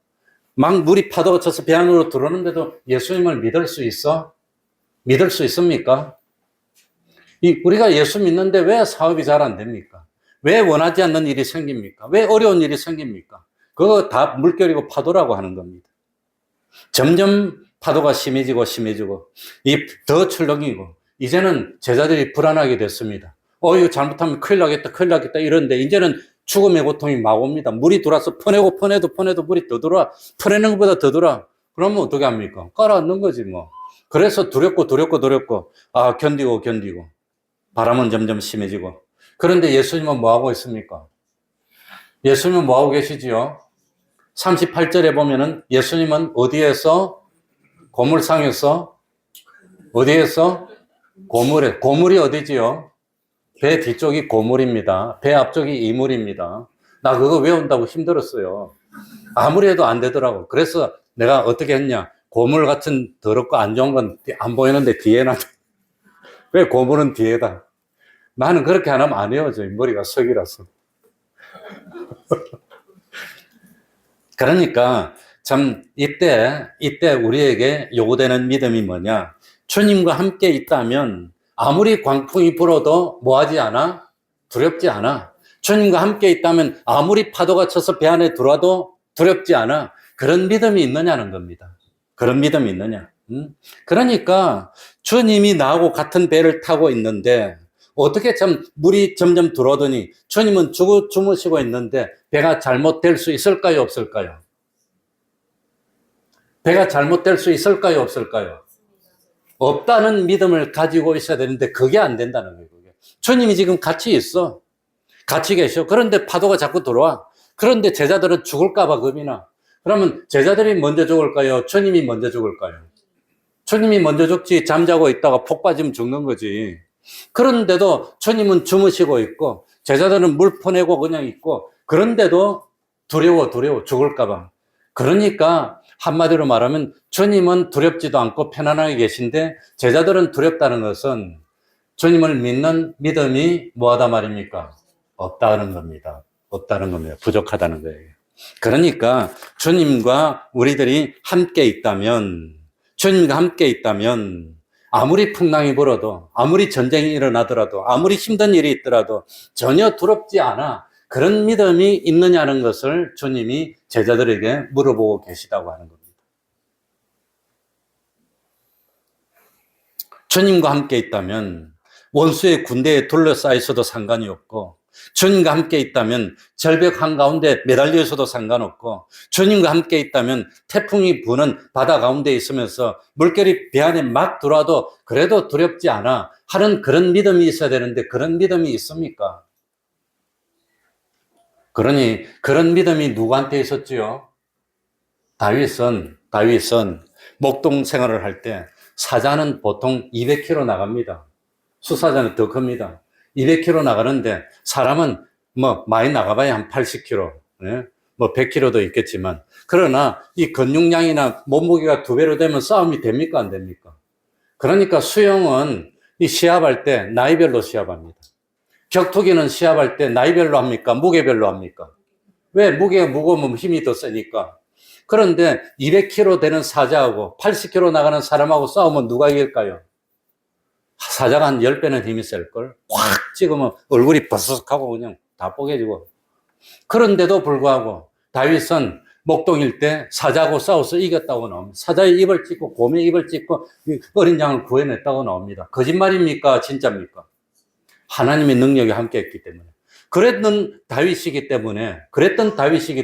막 물이 파도가 쳐서 배 안으로 들어오는데도 예수님을 믿을 수 있어? 믿을 수 있습니까? 우리가 예수 믿는데 왜 사업이 잘 안 됩니까? 왜 원하지 않는 일이 생깁니까? 왜 어려운 일이 생깁니까? 그거 다 물결이고 파도라고 하는 겁니다. 점점 파도가 심해지고 더 출렁이고 이제는 제자들이 불안하게 됐습니다. 이거 잘못하면 큰일 나겠다 이런데 이제는 죽음의 고통이 막 옵니다. 물이 들어와서 퍼내도 물이 더 들어와. 퍼내는 것보다 더 들어와. 그러면 어떻게 합니까? 깔아앉는 거지 뭐. 그래서 두렵고 견디고 바람은 점점 심해지고. 그런데 예수님은 뭐 하고 있습니까? 예수님은 뭐 하고 계시지요? 38절에 보면은 예수님은 어디에서? 고물상에서? 어디에서? 고물이 어디지요? 배 뒤쪽이 고물입니다. 배 앞쪽이 이물입니다. 나 그거 외운다고 힘들었어요. 아무리 해도 안 되더라고. 그래서 내가 어떻게 했냐? 고물 같은 더럽고 안 좋은 건 안 보이는데 뒤에 놔. 왜 고물은 뒤에다? 나는 그렇게 안 하면 안 헤어져. 머리가 석이라서. 그러니까 참 이때 우리에게 요구되는 믿음이 뭐냐? 주님과 함께 있다면 아무리 광풍이 불어도 뭐하지 않아? 두렵지 않아. 주님과 함께 있다면 아무리 파도가 쳐서 배 안에 들어와도 두렵지 않아. 그런 믿음이 있느냐는 겁니다. 그런 믿음이 있느냐? 그러니까 주님이 나하고 같은 배를 타고 있는데 어떻게 참 물이 점점 들어오더니 주님은 주무시고 있는데 배가 잘못될 수 있을까요? 없을까요? 배가 잘못될 수 있을까요? 없을까요? 없다는 믿음을 가지고 있어야 되는데 그게 안 된다는 거예요. 주님이 지금 같이 있어. 같이 계셔. 그런데 파도가 자꾸 들어와. 그런데 제자들은 죽을까 봐 겁이 나. 그러면 제자들이 먼저 죽을까요? 주님이 먼저 죽을까요? 주님이 먼저 죽지. 잠자고 있다가 폭 빠지면 죽는 거지. 그런데도 주님은 주무시고 있고 제자들은 물 퍼내고 그냥 있고 그런데도 두려워 죽을까 봐. 그러니까 한마디로 말하면 주님은 두렵지도 않고 편안하게 계신데 제자들은 두렵다는 것은 주님을 믿는 믿음이 뭐하다 말입니까? 없다는 겁니다. 없다는 겁니다. 부족하다는 거예요. 그러니까 주님과 우리들이 함께 있다면, 주님과 함께 있다면 아무리 풍랑이 불어도, 아무리 전쟁이 일어나더라도, 아무리 힘든 일이 있더라도 전혀 두렵지 않아. 그런 믿음이 있느냐는 것을 주님이 제자들에게 물어보고 계시다고 하는 겁니다. 주님과 함께 있다면 원수의 군대에 둘러싸여 있어도 상관이 없고, 주님과 함께 있다면 절벽 한가운데 매달려 있어도 상관없고, 주님과 함께 있다면 태풍이 부는 바다 가운데 있으면서 물결이 배 안에 막 들어와도 그래도 두렵지 않아 하는 그런 믿음이 있어야 되는데, 그런 믿음이 있습니까? 그러니 그런 믿음이 누구한테 있었지요? 다윗은 목동 생활을 할 때 사자는 보통 200km 나갑니다. 수사자는 더 큽니다. 200km 나가는데 사람은 뭐 많이 나가봐야 한 80km, 뭐 100km도 있겠지만, 그러나 이 근육량이나 몸무게가 2배로 되면 싸움이 됩니까? 안 됩니까? 그러니까 수영은 이 시합할 때 나이별로 시합합니다. 격투기는 시합할 때 나이별로 합니까? 무게별로 합니까? 왜? 무게가 무거우면 힘이 더 세니까. 그런데 200kg 되는 사자하고 80kg 나가는 사람하고 싸우면 누가 이길까요? 사자가 한 10배는 힘이 셀걸? 확 찍으면 얼굴이 버석하고 그냥 다 뽀개지고. 그런데도 불구하고 다윗은 목동일 때 사자하고 싸워서 이겼다고 나옵니다. 사자의 입을 찢고 곰의 입을 찢고 어린 양을 구해냈다고 나옵니다. 거짓말입니까? 진짜입니까? 하나님의 능력이 함께했기 때문에. 그랬던 다윗이기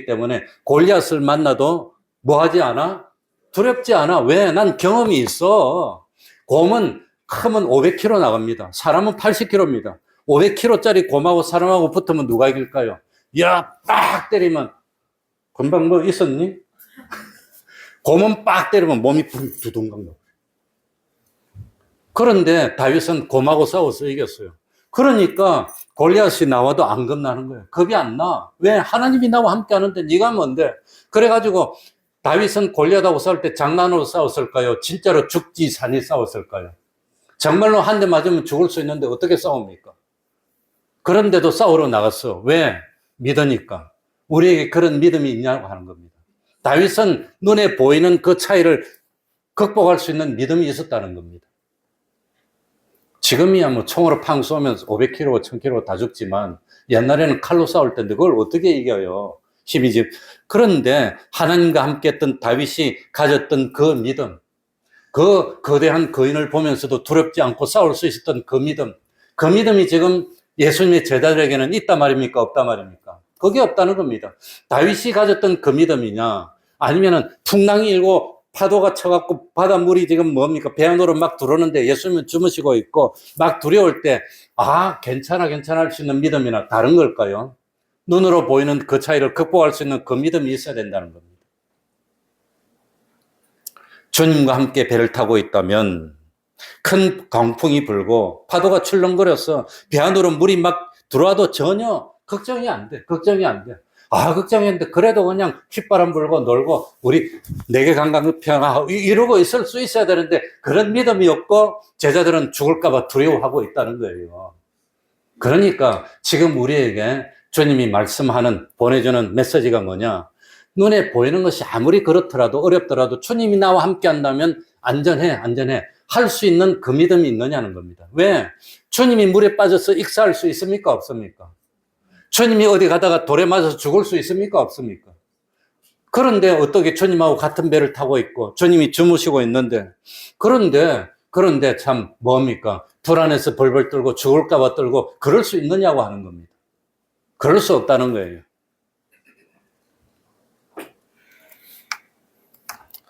때문에 골리앗을 만나도 뭐 하지 않아? 두렵지 않아. 왜? 난 경험이 있어. 곰은 크면 500kg 나갑니다. 사람은 80kg입니다. 500kg짜리 곰하고 사람하고 붙으면 누가 이길까요? 야, 빡 때리면, 금방 뭐 있었니? 곰은 빡 때리면 몸이 두둥강. 그런데 다윗은 곰하고 싸워서 이겼어요. 그러니까 골리앗이 나와도 안 겁나는 거예요. 겁이 안 나. 왜? 하나님이 나와 함께 하는데 네가 뭔데? 그래가지고 다윗은 골리앗하고 싸울 때 장난으로 싸웠을까요? 진짜로 죽지 산이 싸웠을까요? 정말로 한 대 맞으면 죽을 수 있는데 어떻게 싸웁니까? 그런데도 싸우러 나갔어. 왜? 믿으니까. 우리에게 그런 믿음이 있냐고 하는 겁니다. 다윗은 눈에 보이는 그 차이를 극복할 수 있는 믿음이 있었다는 겁니다. 지금이야 뭐 총으로 팡 쏘면 500kg, 1000kg 다 죽지만 옛날에는 칼로 싸울 텐데 그걸 어떻게 이겨요? 힘이지. 그런데 하나님과 함께 했던 다윗이 가졌던 그 믿음, 그 거대한 거인을 보면서도 두렵지 않고 싸울 수 있었던 그 믿음이 지금 예수님의 제자들에게는 있단 말입니까? 없단 말입니까? 그게 없다는 겁니다. 다윗이 가졌던 그 믿음이냐, 아니면은 풍랑이 일고 파도가 쳐갖고 바닷물이 지금 뭡니까? 배 안으로 막 들어오는데 예수님은 주무시고 있고 막 두려울 때, 아, 괜찮아 할 수 있는 믿음이나 다른 걸까요? 눈으로 보이는 그 차이를 극복할 수 있는 그 믿음이 있어야 된다는 겁니다. 주님과 함께 배를 타고 있다면 큰 강풍이 불고 파도가 출렁거려서 배 안으로 물이 막 들어와도 전혀 걱정이 안 돼. 아, 걱정했는데 그래도 그냥 휘바람 불고 놀고 우리 내게 관광평화 이러고 있을 수 있어야 되는데 그런 믿음이 없고 제자들은 죽을까 봐 두려워하고 있다는 거예요. 그러니까 지금 우리에게 주님이 말씀하는, 보내주는 메시지가 뭐냐? 눈에 보이는 것이 아무리 그렇더라도 어렵더라도 주님이 나와 함께 한다면 안전해. 할 수 있는 그 믿음이 있느냐는 겁니다. 왜? 주님이 물에 빠져서 익사할 수 있습니까? 없습니까? 주님이 어디 가다가 돌에 맞아서 죽을 수 있습니까? 없습니까? 그런데 어떻게 주님하고 같은 배를 타고 있고 주님이 주무시고 있는데, 그런데 참 뭡니까? 불안해서 벌벌 떨고 죽을까 봐 떨고 그럴 수 있느냐고 하는 겁니다. 그럴 수 없다는 거예요.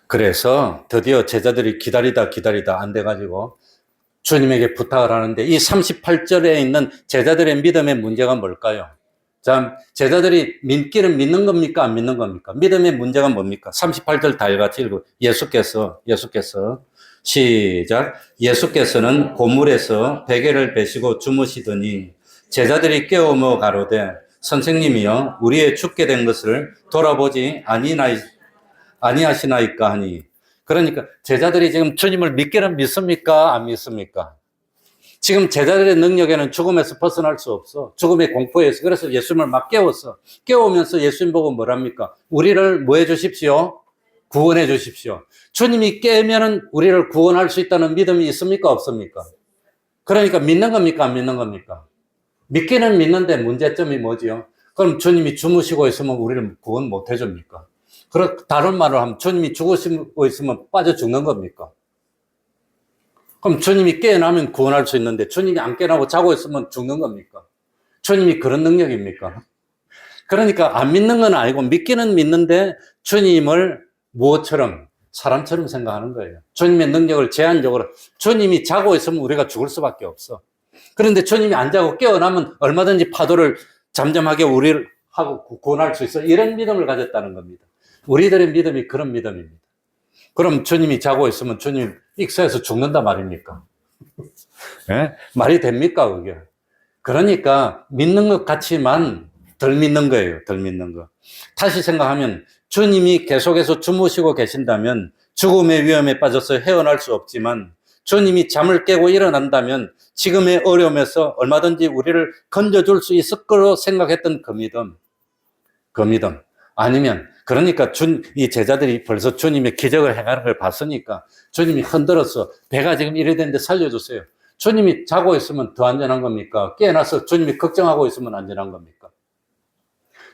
그래서 드디어 제자들이 기다리다 안 돼가지고 주님에게 부탁을 하는데, 이 38절에 있는 제자들의 믿음의 문제가 뭘까요? 자, 제자들이 믿기를 믿는 겁니까? 안 믿는 겁니까? 믿음의 문제가 뭡니까? 38절 다 같이 읽고, 예수께서 시작. 예수께서는 고물에서 베개를 베시고 주무시더니 제자들이 깨우며 가로되 선생님이여 우리의 죽게 된 것을 돌아보지 아니하시나이까 하니. 그러니까 제자들이 지금 주님을 믿기는 믿습니까? 안 믿습니까? 지금 제자들의 능력에는 죽음에서 벗어날 수 없어. 죽음의 공포에서. 그래서 예수님을 막 깨웠어. 깨우면서 예수님 보고 뭐랍니까? 우리를 뭐 해 주십시오? 구원해 주십시오. 주님이 깨면은 우리를 구원할 수 있다는 믿음이 있습니까? 없습니까? 그러니까 믿는 겁니까? 안 믿는 겁니까? 믿기는 믿는데 문제점이 뭐지요? 그럼 주님이 주무시고 있으면 우리를 구원 못 해줍니까? 다른 말로 하면 주님이 죽으시고 있으면 빠져 죽는 겁니까? 그럼 주님이 깨어나면 구원할 수 있는데 주님이 안 깨어나고 자고 있으면 죽는 겁니까? 주님이 그런 능력입니까? 그러니까 안 믿는 건 아니고 믿기는 믿는데 주님을 무엇처럼? 사람처럼 생각하는 거예요. 주님의 능력을 제한적으로. 주님이 자고 있으면 우리가 죽을 수밖에 없어. 그런데 주님이 안 자고 깨어나면 얼마든지 파도를 잠잠하게 우리를 하고 구원할 수 있어. 이런 믿음을 가졌다는 겁니다. 우리들의 믿음이 그런 믿음입니다. 그럼 주님이 자고 있으면 주님 익사해서 죽는다 말입니까? 네? 말이 됩니까, 그게? 그러니까 믿는 것 같지만 덜 믿는 거예요, 덜 믿는 거. 다시 생각하면 주님이 계속해서 주무시고 계신다면 죽음의 위험에 빠져서 헤어날 수 없지만 주님이 잠을 깨고 일어난다면 지금의 어려움에서 얼마든지 우리를 건져줄 수 있을 거로 생각했던 그 믿음. 아니면, 그러니까 이 제자들이 벌써 주님의 기적을 행하는 걸 봤으니까 주님이 흔들어서 배가 지금 이래 되는데 살려주세요. 주님이 자고 있으면 더 안전한 겁니까? 깨어나서 주님이 걱정하고 있으면 안전한 겁니까?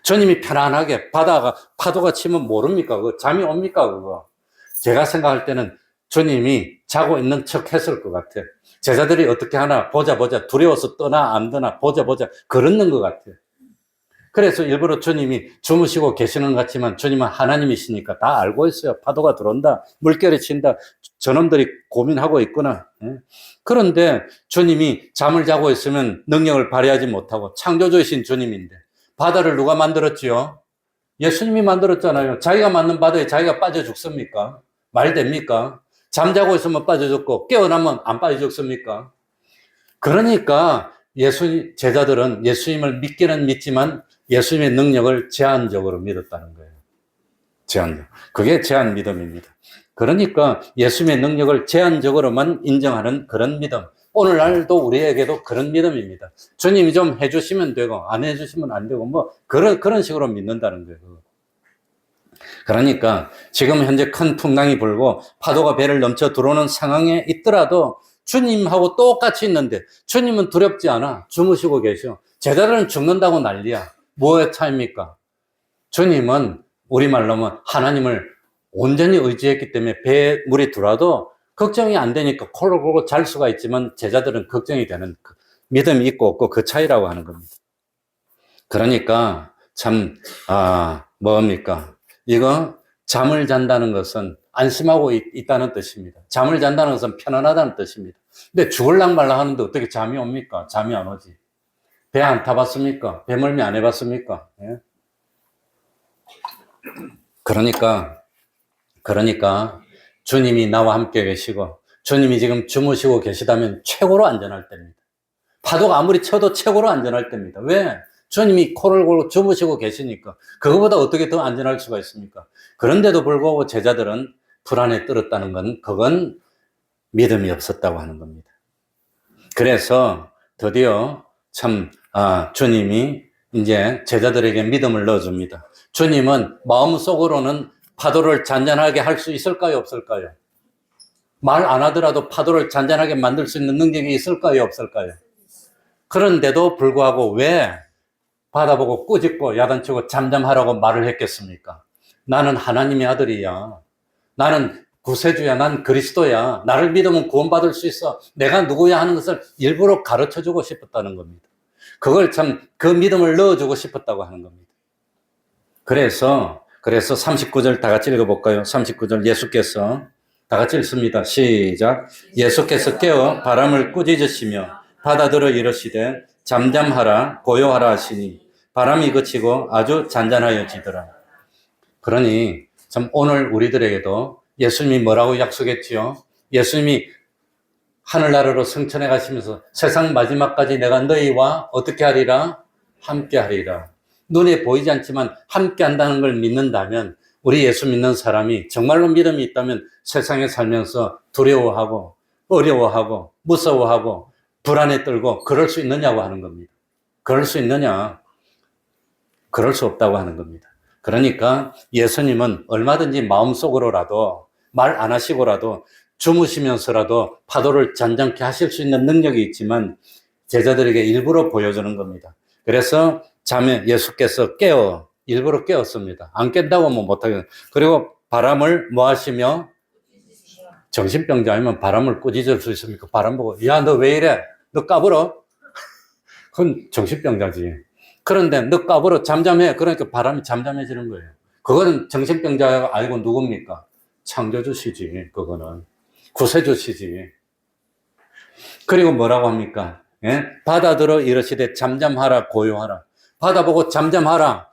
주님이 편안하게 파도가 치면 모릅니까? 그거 잠이 옵니까? 그거? 제가 생각할 때는 주님이 자고 있는 척 했을 것 같아요. 제자들이 어떻게 하나 보자 두려워서 떠나 안 떠나 보자 그러는 것 같아요. 그래서 일부러 주님이 주무시고 계시는 것 같지만 주님은 하나님이시니까 다 알고 있어요. 파도가 들어온다, 물결이 친다, 저놈들이 고민하고 있구나. 그런데 주님이 잠을 자고 있으면 능력을 발휘하지 못하고 창조주이신 주님인데 바다를 누가 만들었지요? 예수님이 만들었잖아요. 자기가 만든 바다에 자기가 빠져 죽습니까? 말 됩니까? 잠자고 있으면 빠져 죽고 깨어나면 안 빠져 죽습니까? 그러니까 제자들은 예수님을 믿기는 믿지만 예수님의 능력을 제한적으로 믿었다는 거예요. 제한적. 그게 제한 믿음입니다. 그러니까 예수님의 능력을 제한적으로만 인정하는 그런 믿음. 오늘날도 우리에게도 그런 믿음입니다. 주님이 좀 해주시면 되고 안 해주시면 안 되고 뭐 그런 식으로 믿는다는 거예요. 그러니까 지금 현재 큰 풍랑이 불고 파도가 배를 넘쳐 들어오는 상황에 있더라도 주님하고 똑같이 있는데 주님은 두렵지 않아. 주무시고 계셔. 제자들은 죽는다고 난리야. 뭐의 차이입니까? 주님은 우리말로 하면 하나님을 온전히 의지했기 때문에 배에 물이 들어와도 걱정이 안 되니까 콜로 골고 잘 수가 있지만 제자들은 걱정이 되는 믿음이 있고 없고 그 차이라고 하는 겁니다. 그러니까 참 뭡니까? 이거 잠을 잔다는 것은 안심하고 있다는 뜻입니다. 잠을 잔다는 것은 편안하다는 뜻입니다. 근데 죽을랑 말랑 하는데 어떻게 잠이 옵니까? 잠이 안 오지. 배 안 타봤습니까? 배멀미 안 해봤습니까? 예? 그러니까 주님이 나와 함께 계시고 주님이 지금 주무시고 계시다면 최고로 안전할 때입니다. 파도가 아무리 쳐도 최고로 안전할 때입니다. 왜? 주님이 코를 골고 주무시고 계시니까. 그거보다 어떻게 더 안전할 수가 있습니까? 그런데도 불구하고 제자들은 불안에 떨었다는 건 그건 믿음이 없었다고 하는 겁니다. 그래서 드디어 참 주님이 이제 제자들에게 믿음을 넣어줍니다. 주님은 마음속으로는 파도를 잔잔하게 할 수 있을까요? 없을까요? 말 안 하더라도 파도를 잔잔하게 만들 수 있는 능력이 있을까요? 없을까요? 그런데도 불구하고 왜 바다 보고 꾸짖고 야단치고 잠잠하라고 말을 했겠습니까? 나는 하나님의 아들이야. 나는 구세주야. 난 그리스도야. 나를 믿으면 구원받을 수 있어. 내가 누구야 하는 것을 일부러 가르쳐주고 싶었다는 겁니다. 그걸 그 믿음을 넣어주고 싶었다고 하는 겁니다. 그래서 39절 다 같이 읽어볼까요? 39절 예수께서 다 같이 읽습니다. 시작. 예수께서 깨어 바람을 꾸짖으시며 바다들어 이르시되 잠잠하라 고요하라 하시니 바람이 그치고 아주 잔잔하여지더라. 그러니 참 오늘 우리들에게도 예수님이 뭐라고 약속했지요? 예수님이 하늘나라로 승천해 가시면서 세상 마지막까지 내가 너희와 어떻게 하리라? 함께 하리라. 눈에 보이지 않지만 함께 한다는 걸 믿는다면 우리 예수 믿는 사람이 정말로 믿음이 있다면 세상에 살면서 두려워하고 어려워하고 무서워하고 불안에 떨고 그럴 수 있느냐고 하는 겁니다. 그럴 수 있느냐? 그럴 수 없다고 하는 겁니다. 그러니까 예수님은 얼마든지 마음속으로라도 말 안 하시고라도 주무시면서라도 파도를 잔잔케 하실 수 있는 능력이 있지만 제자들에게 일부러 보여주는 겁니다. 그래서 잠에 예수께서 일부러 깨웠습니다. 안 깬다고 하면 못하겠어요. 그리고 바람을 뭐 하시며? 정신병자 아니면 바람을 꾸짖을 수 있습니까? 바람 보고, 야, 너 왜 이래? 너 까불어? 그건 정신병자지. 그런데 너 까불어, 잠잠해. 그러니까 바람이 잠잠해지는 거예요. 그거는 정신병자가 아니고 누굽니까? 창조주시지, 그거는. 구세주시지. 그리고 뭐라고 합니까? 예? 바다 들어 이르시되 잠잠하라, 고요하라. 바다 보고 잠잠하라.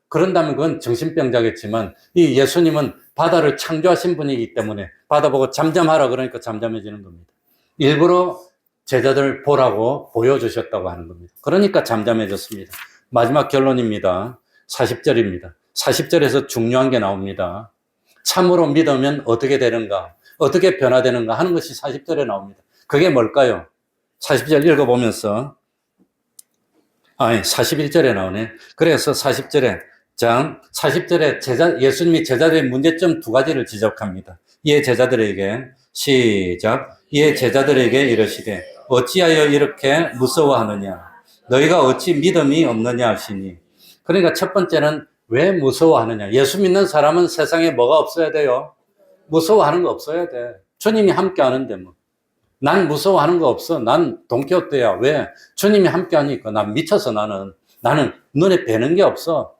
그런다면 그건 정신병자겠지만, 이 예수님은 바다를 창조하신 분이기 때문에 바다 보고 잠잠하라 그러니까 잠잠해지는 겁니다. 일부러 제자들 보라고 보여주셨다고 하는 겁니다. 그러니까 잠잠해졌습니다. 마지막 결론입니다. 40절입니다. 40절에서 중요한 게 나옵니다. 참으로 믿으면 어떻게 되는가, 어떻게 변화되는가 하는 것이 40절에 나옵니다. 그게 뭘까요? 40절 읽어보면서 41절에 나오네. 그래서 40절에 예수님이 제자들의 문제점 두 가지를 지적합니다. 이에 제자들에게 시작. 이에 제자들에게 이르시되 어찌하여 이렇게 무서워하느냐? 너희가 어찌 믿음이 없느냐 하시니. 그러니까 첫 번째는 왜 무서워하느냐? 예수 믿는 사람은 세상에 뭐가 없어야 돼요? 무서워하는 거 없어야 돼. 주님이 함께 하는데 뭐. 난 무서워하는 거 없어. 난 돈키호테야. 왜? 주님이 함께 하니까. 난 미쳐서 나는 눈에 뵈는 게 없어.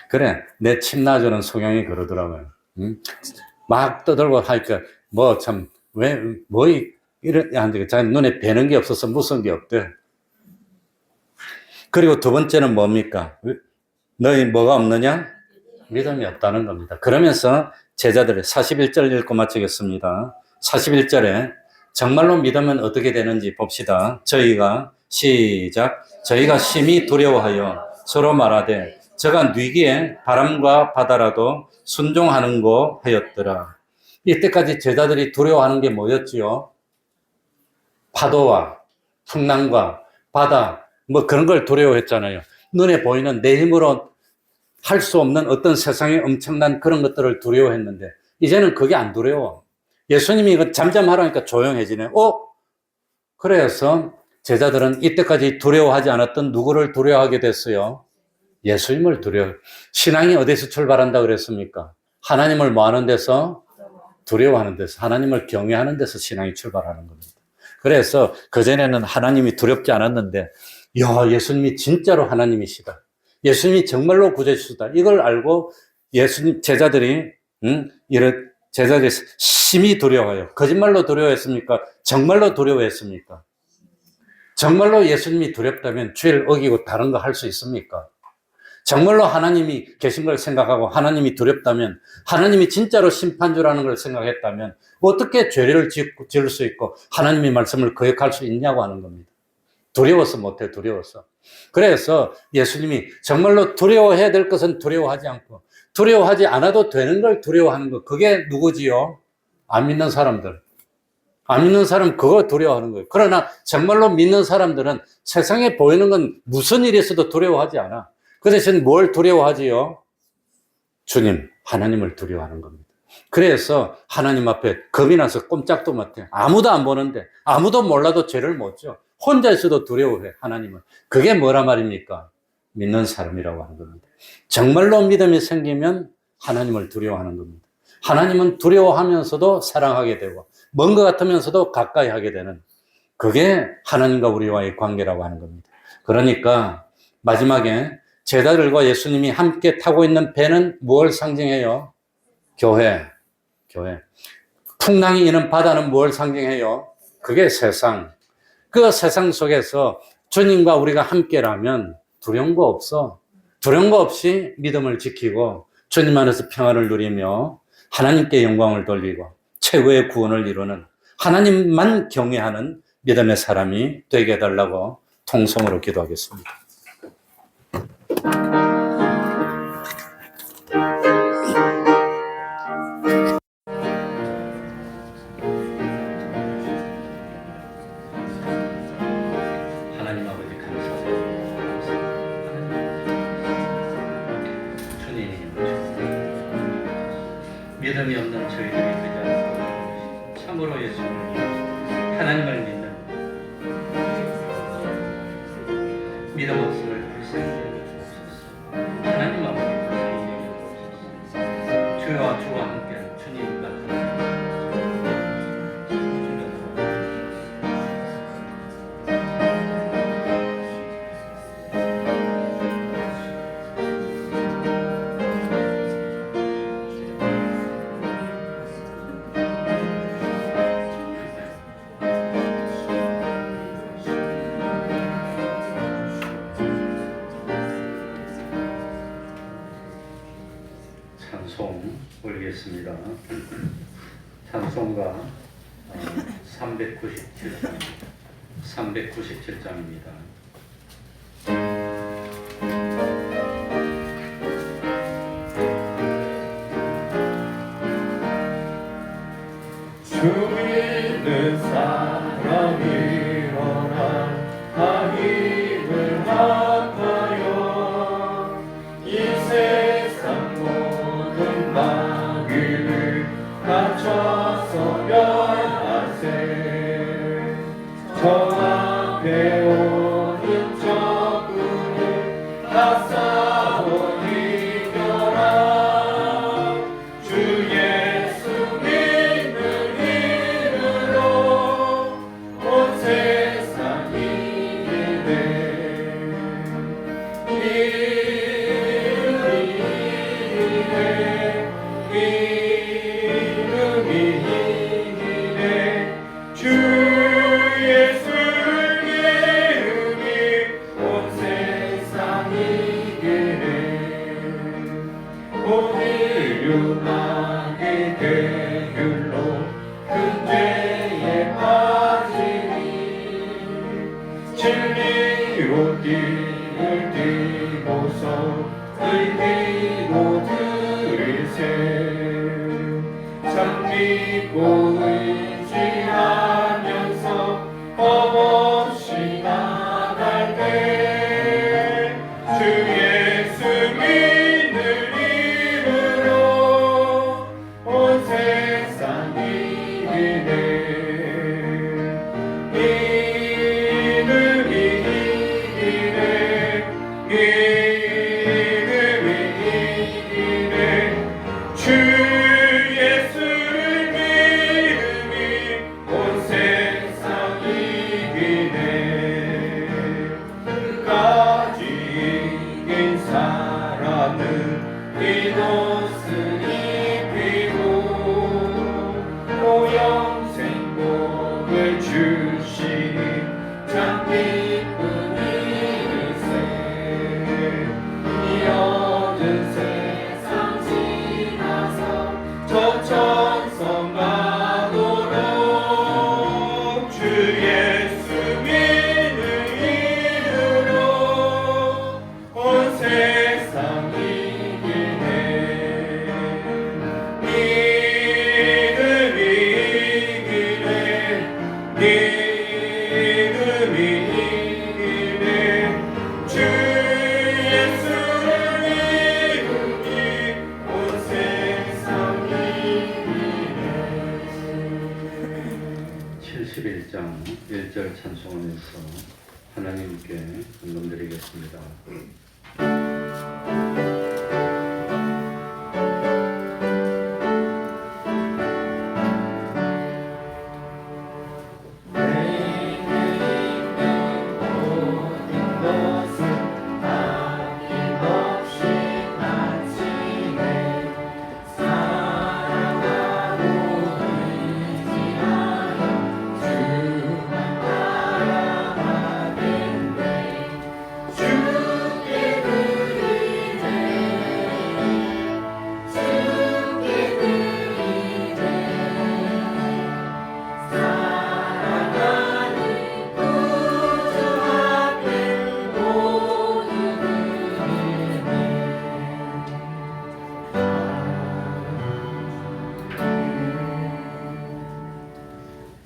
그래, 내 침 놔주는 소경이 그러더라고요. 응? 막 떠들고 하니까, 자기 눈에 뵈는 게 없어서 무서운 게 없대. 그리고 두 번째는 뭡니까? 너희 뭐가 없느냐? 믿음이 없다는 겁니다. 그러면서 제자들의 41절 읽고 마치겠습니다. 41절에 정말로 믿으면 어떻게 되는지 봅시다. 시작. 저희가 심히 두려워하여 서로 말하되 저가 뉘기에 바람과 바다라도 순종하는고 하였더라. 이때까지 제자들이 두려워하는 게 뭐였지요? 파도와 풍랑과 바다, 뭐 그런 걸 두려워했잖아요. 눈에 보이는 내 힘으로 할 수 없는 어떤 세상의 엄청난 그런 것들을 두려워했는데 이제는 그게 안 두려워. 예수님이 이거 잠잠하라니까 조용해지네. 그래서 제자들은 이때까지 두려워하지 않았던 누구를 두려워하게 됐어요? 예수님을 신앙이 어디서 출발한다 그랬습니까? 하나님을 뭐 하는 데서? 두려워하는 데서, 하나님을 경외하는 데서 신앙이 출발하는 겁니다. 그래서 그전에는 하나님이 두렵지 않았는데, 예수님이 진짜로 하나님이시다. 예수님이 정말로 구주시다. 이걸 알고 제자들이 심히 두려워해요. 거짓말로 두려워했습니까? 정말로 두려워했습니까? 정말로 예수님이 두렵다면 죄를 어기고 다른 거 할 수 있습니까? 정말로 하나님이 계신 걸 생각하고 하나님이 두렵다면, 하나님이 진짜로 심판주라는 걸 생각했다면 어떻게 죄를 지을 수 있고 하나님의 말씀을 거역할 수 있냐고 하는 겁니다. 두려워서 못해, 두려워서. 그래서 예수님이 정말로 두려워해야 될 것은 두려워하지 않고 두려워하지 않아도 되는 걸 두려워하는 것. 그게 누구지요? 안 믿는 사람들. 안 믿는 사람 그거 두려워하는 거예요. 그러나 정말로 믿는 사람들은 세상에 보이는 건 무슨 일이 있어도 두려워하지 않아. 그 대신 뭘 두려워하지요? 주님, 하나님을 두려워하는 겁니다. 그래서 하나님 앞에 겁이 나서 꼼짝도 못해. 아무도 안 보는데, 아무도 몰라도 죄를 못 져. 혼자 있어도 두려워해, 하나님은. 그게 뭐라 말입니까? 믿는 사람이라고 하는 겁니다. 정말로 믿음이 생기면 하나님을 두려워하는 겁니다. 하나님은 두려워하면서도 사랑하게 되고, 먼 것 같으면서도 가까이 하게 되는, 그게 하나님과 우리와의 관계라고 하는 겁니다. 그러니까 마지막에 제자들과 예수님이 함께 타고 있는 배는 무엇을 상징해요? 교회. 풍랑이 있는 바다는 무엇을 상징해요? 그게 세상. 그 세상 속에서 주님과 우리가 함께라면 두려운 거 없어. 두려운 거 없이 믿음을 지키고 주님 안에서 평안을 누리며 하나님께 영광을 돌리고 최고의 구원을 이루는, 하나님만 경외하는 믿음의 사람이 되게 해달라고 통성으로 기도하겠습니다. 믿음이 없는 저희들이 되지 않고 참으로 예수를 하나님을 믿는 믿음 없음을 불쌍히 여기옵소서. 하나님 아버지 불쌍히 여기옵소서. 주와 함께 주님 같은 찬송 올리겠습니다. 찬송가 397장입니다. 주 믿는 사람이 일어나 다 힘을 합하여 이 세상 모든 마귀를 갖춰서 멸하세. 저 앞에 오는 적군을 다 싸워 이겨라. 주 예수 믿는 이름으로 온 세상 이기네. 이름이 이기네. 주 예수 이름이 온 세상 이기네. 오늘 유나의 계율로 큰 죄에 빠지니 진리로 띠를 띠고서 의미로 들이세. 참 믿고 의지하면서 법 없이 나갈 때 주 예수 믿는 이름으로 온 세상 이기네. 이름이 이기네. 이름이 이기네. 주 예수를 믿음이 온 세상 이기네. 끝까지 이긴 사람은 이 옷을 입히고 또 영생 복을 주시니 참 기쁜 일세. 이 얻은 세상 지나서 저 천성 가도록 주 예수 믿는 이름으로 온 세상 이기네. 믿음이 이기네. 믿음이 이기네. 주 예수를 믿음이 온 세상 이기네. 71장 1절 찬송하면서 하나님께 감동드리겠습니다.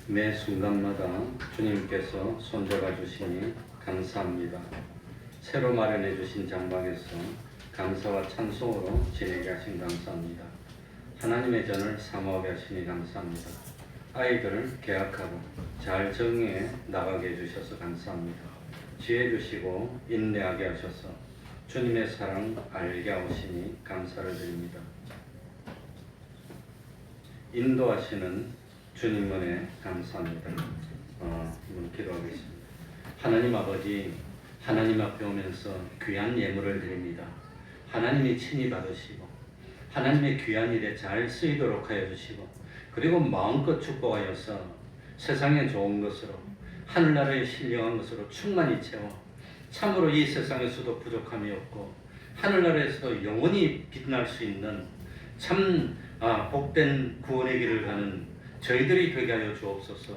매 순간마다 주님께서 손잡아 주시니 감사합니다. 새로 마련해 주신 장막에서 감사와 찬송으로 지내게 하신 감사합니다. 하나님의 전을 사모하게 하시니 감사합니다. 아이들을 계약하고 잘 정리해 나가게 해주셔서 감사합니다. 지혜 주시고 인내하게 하셔서 주님의 사랑 알게 하시니 감사를 드립니다. 인도하시는 주님 은혜 감사합니다. 기도하겠습니다. 하나님 아버지, 하나님 앞에 오면서 귀한 예물을 드립니다. 하나님이 친히 받으시고 하나님의 귀한 일에 잘 쓰이도록 하여 주시고 그리고 마음껏 축복하여서 세상에 좋은 것으로 하늘나라에 신령한 것으로 충만히 채워 참으로 이 세상에서도 부족함이 없고 하늘나라에서도 영원히 빛날 수 있는 참 복된 구원의 길을 가는 저희들이 되게 하여 주옵소서.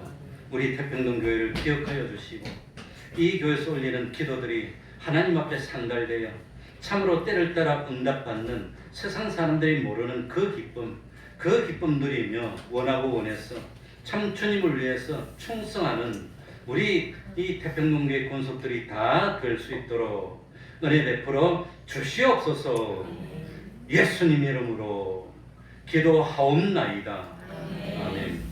우리 태평동교회를 기억하여 주시고 이 교회에서 올리는 기도들이 하나님 앞에 상달되어 참으로 때를 따라 응답받는 세상 사람들이 모르는 그 기쁨 누리며 원하고 원해서 참 주님을 위해서 충성하는 우리 이 태평동교회 권속들이 다 될 수 있도록 은혜 베풀어 주시옵소서. 예수님 이름으로 기도하옵나이다. 아멘.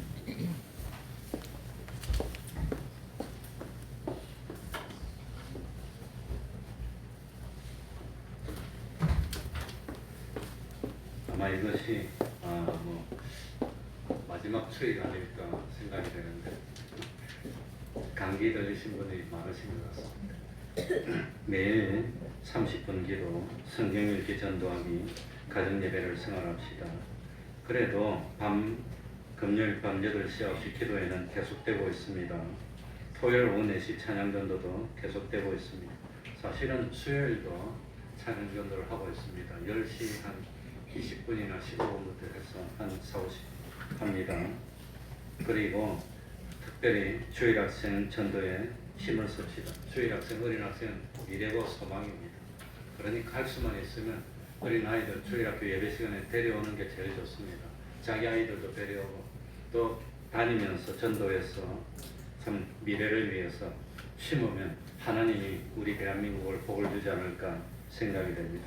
아마 이것이 마지막 추위가 아닐까 생각이 되는데 감기 걸리신 분이 많으신 것 같습니다. 매일 30분 기도, 성경 읽기 전도하기, 가정 예배를 생활합시다. 그래도 금요일 밤 8시 9시 기도회는 계속되고 있습니다. 토요일 오후 4시 찬양 전도도 계속되고 있습니다. 사실은 수요일도 찬양 전도를 하고 있습니다. 10시 한 20분이나 15분부터 해서 한 4, 50 합니다. 그리고 특별히 주일학생 전도에 힘을 씁시다. 주일학생, 어린학생은 미래고 소망입니다. 그러니까 할 수만 있으면 어린아이들 주일학교 예배 시간에 데려오는 게 제일 좋습니다. 자기 아이들도 데려오고 또 다니면서 전도해서 참 미래를 위해서 심으면 하나님이 우리 대한민국을 복을 주지 않을까 생각이 됩니다.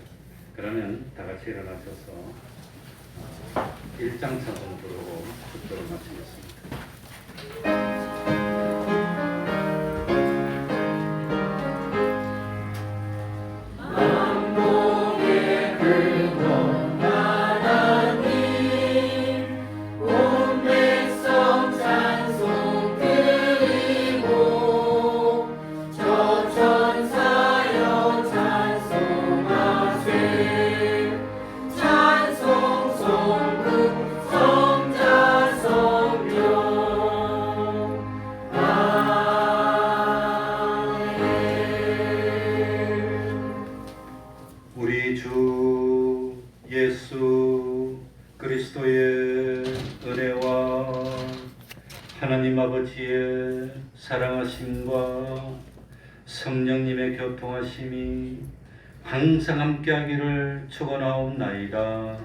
그러면 다 같이 일어나셔서 1장 찬송 부르고 축도를 마치겠습니다. 우리 주 예수 그리스도의 은혜와 하나님 아버지의 사랑하심과 성령님의 교통하심이 항상 함께하기를 축원하옵나이다.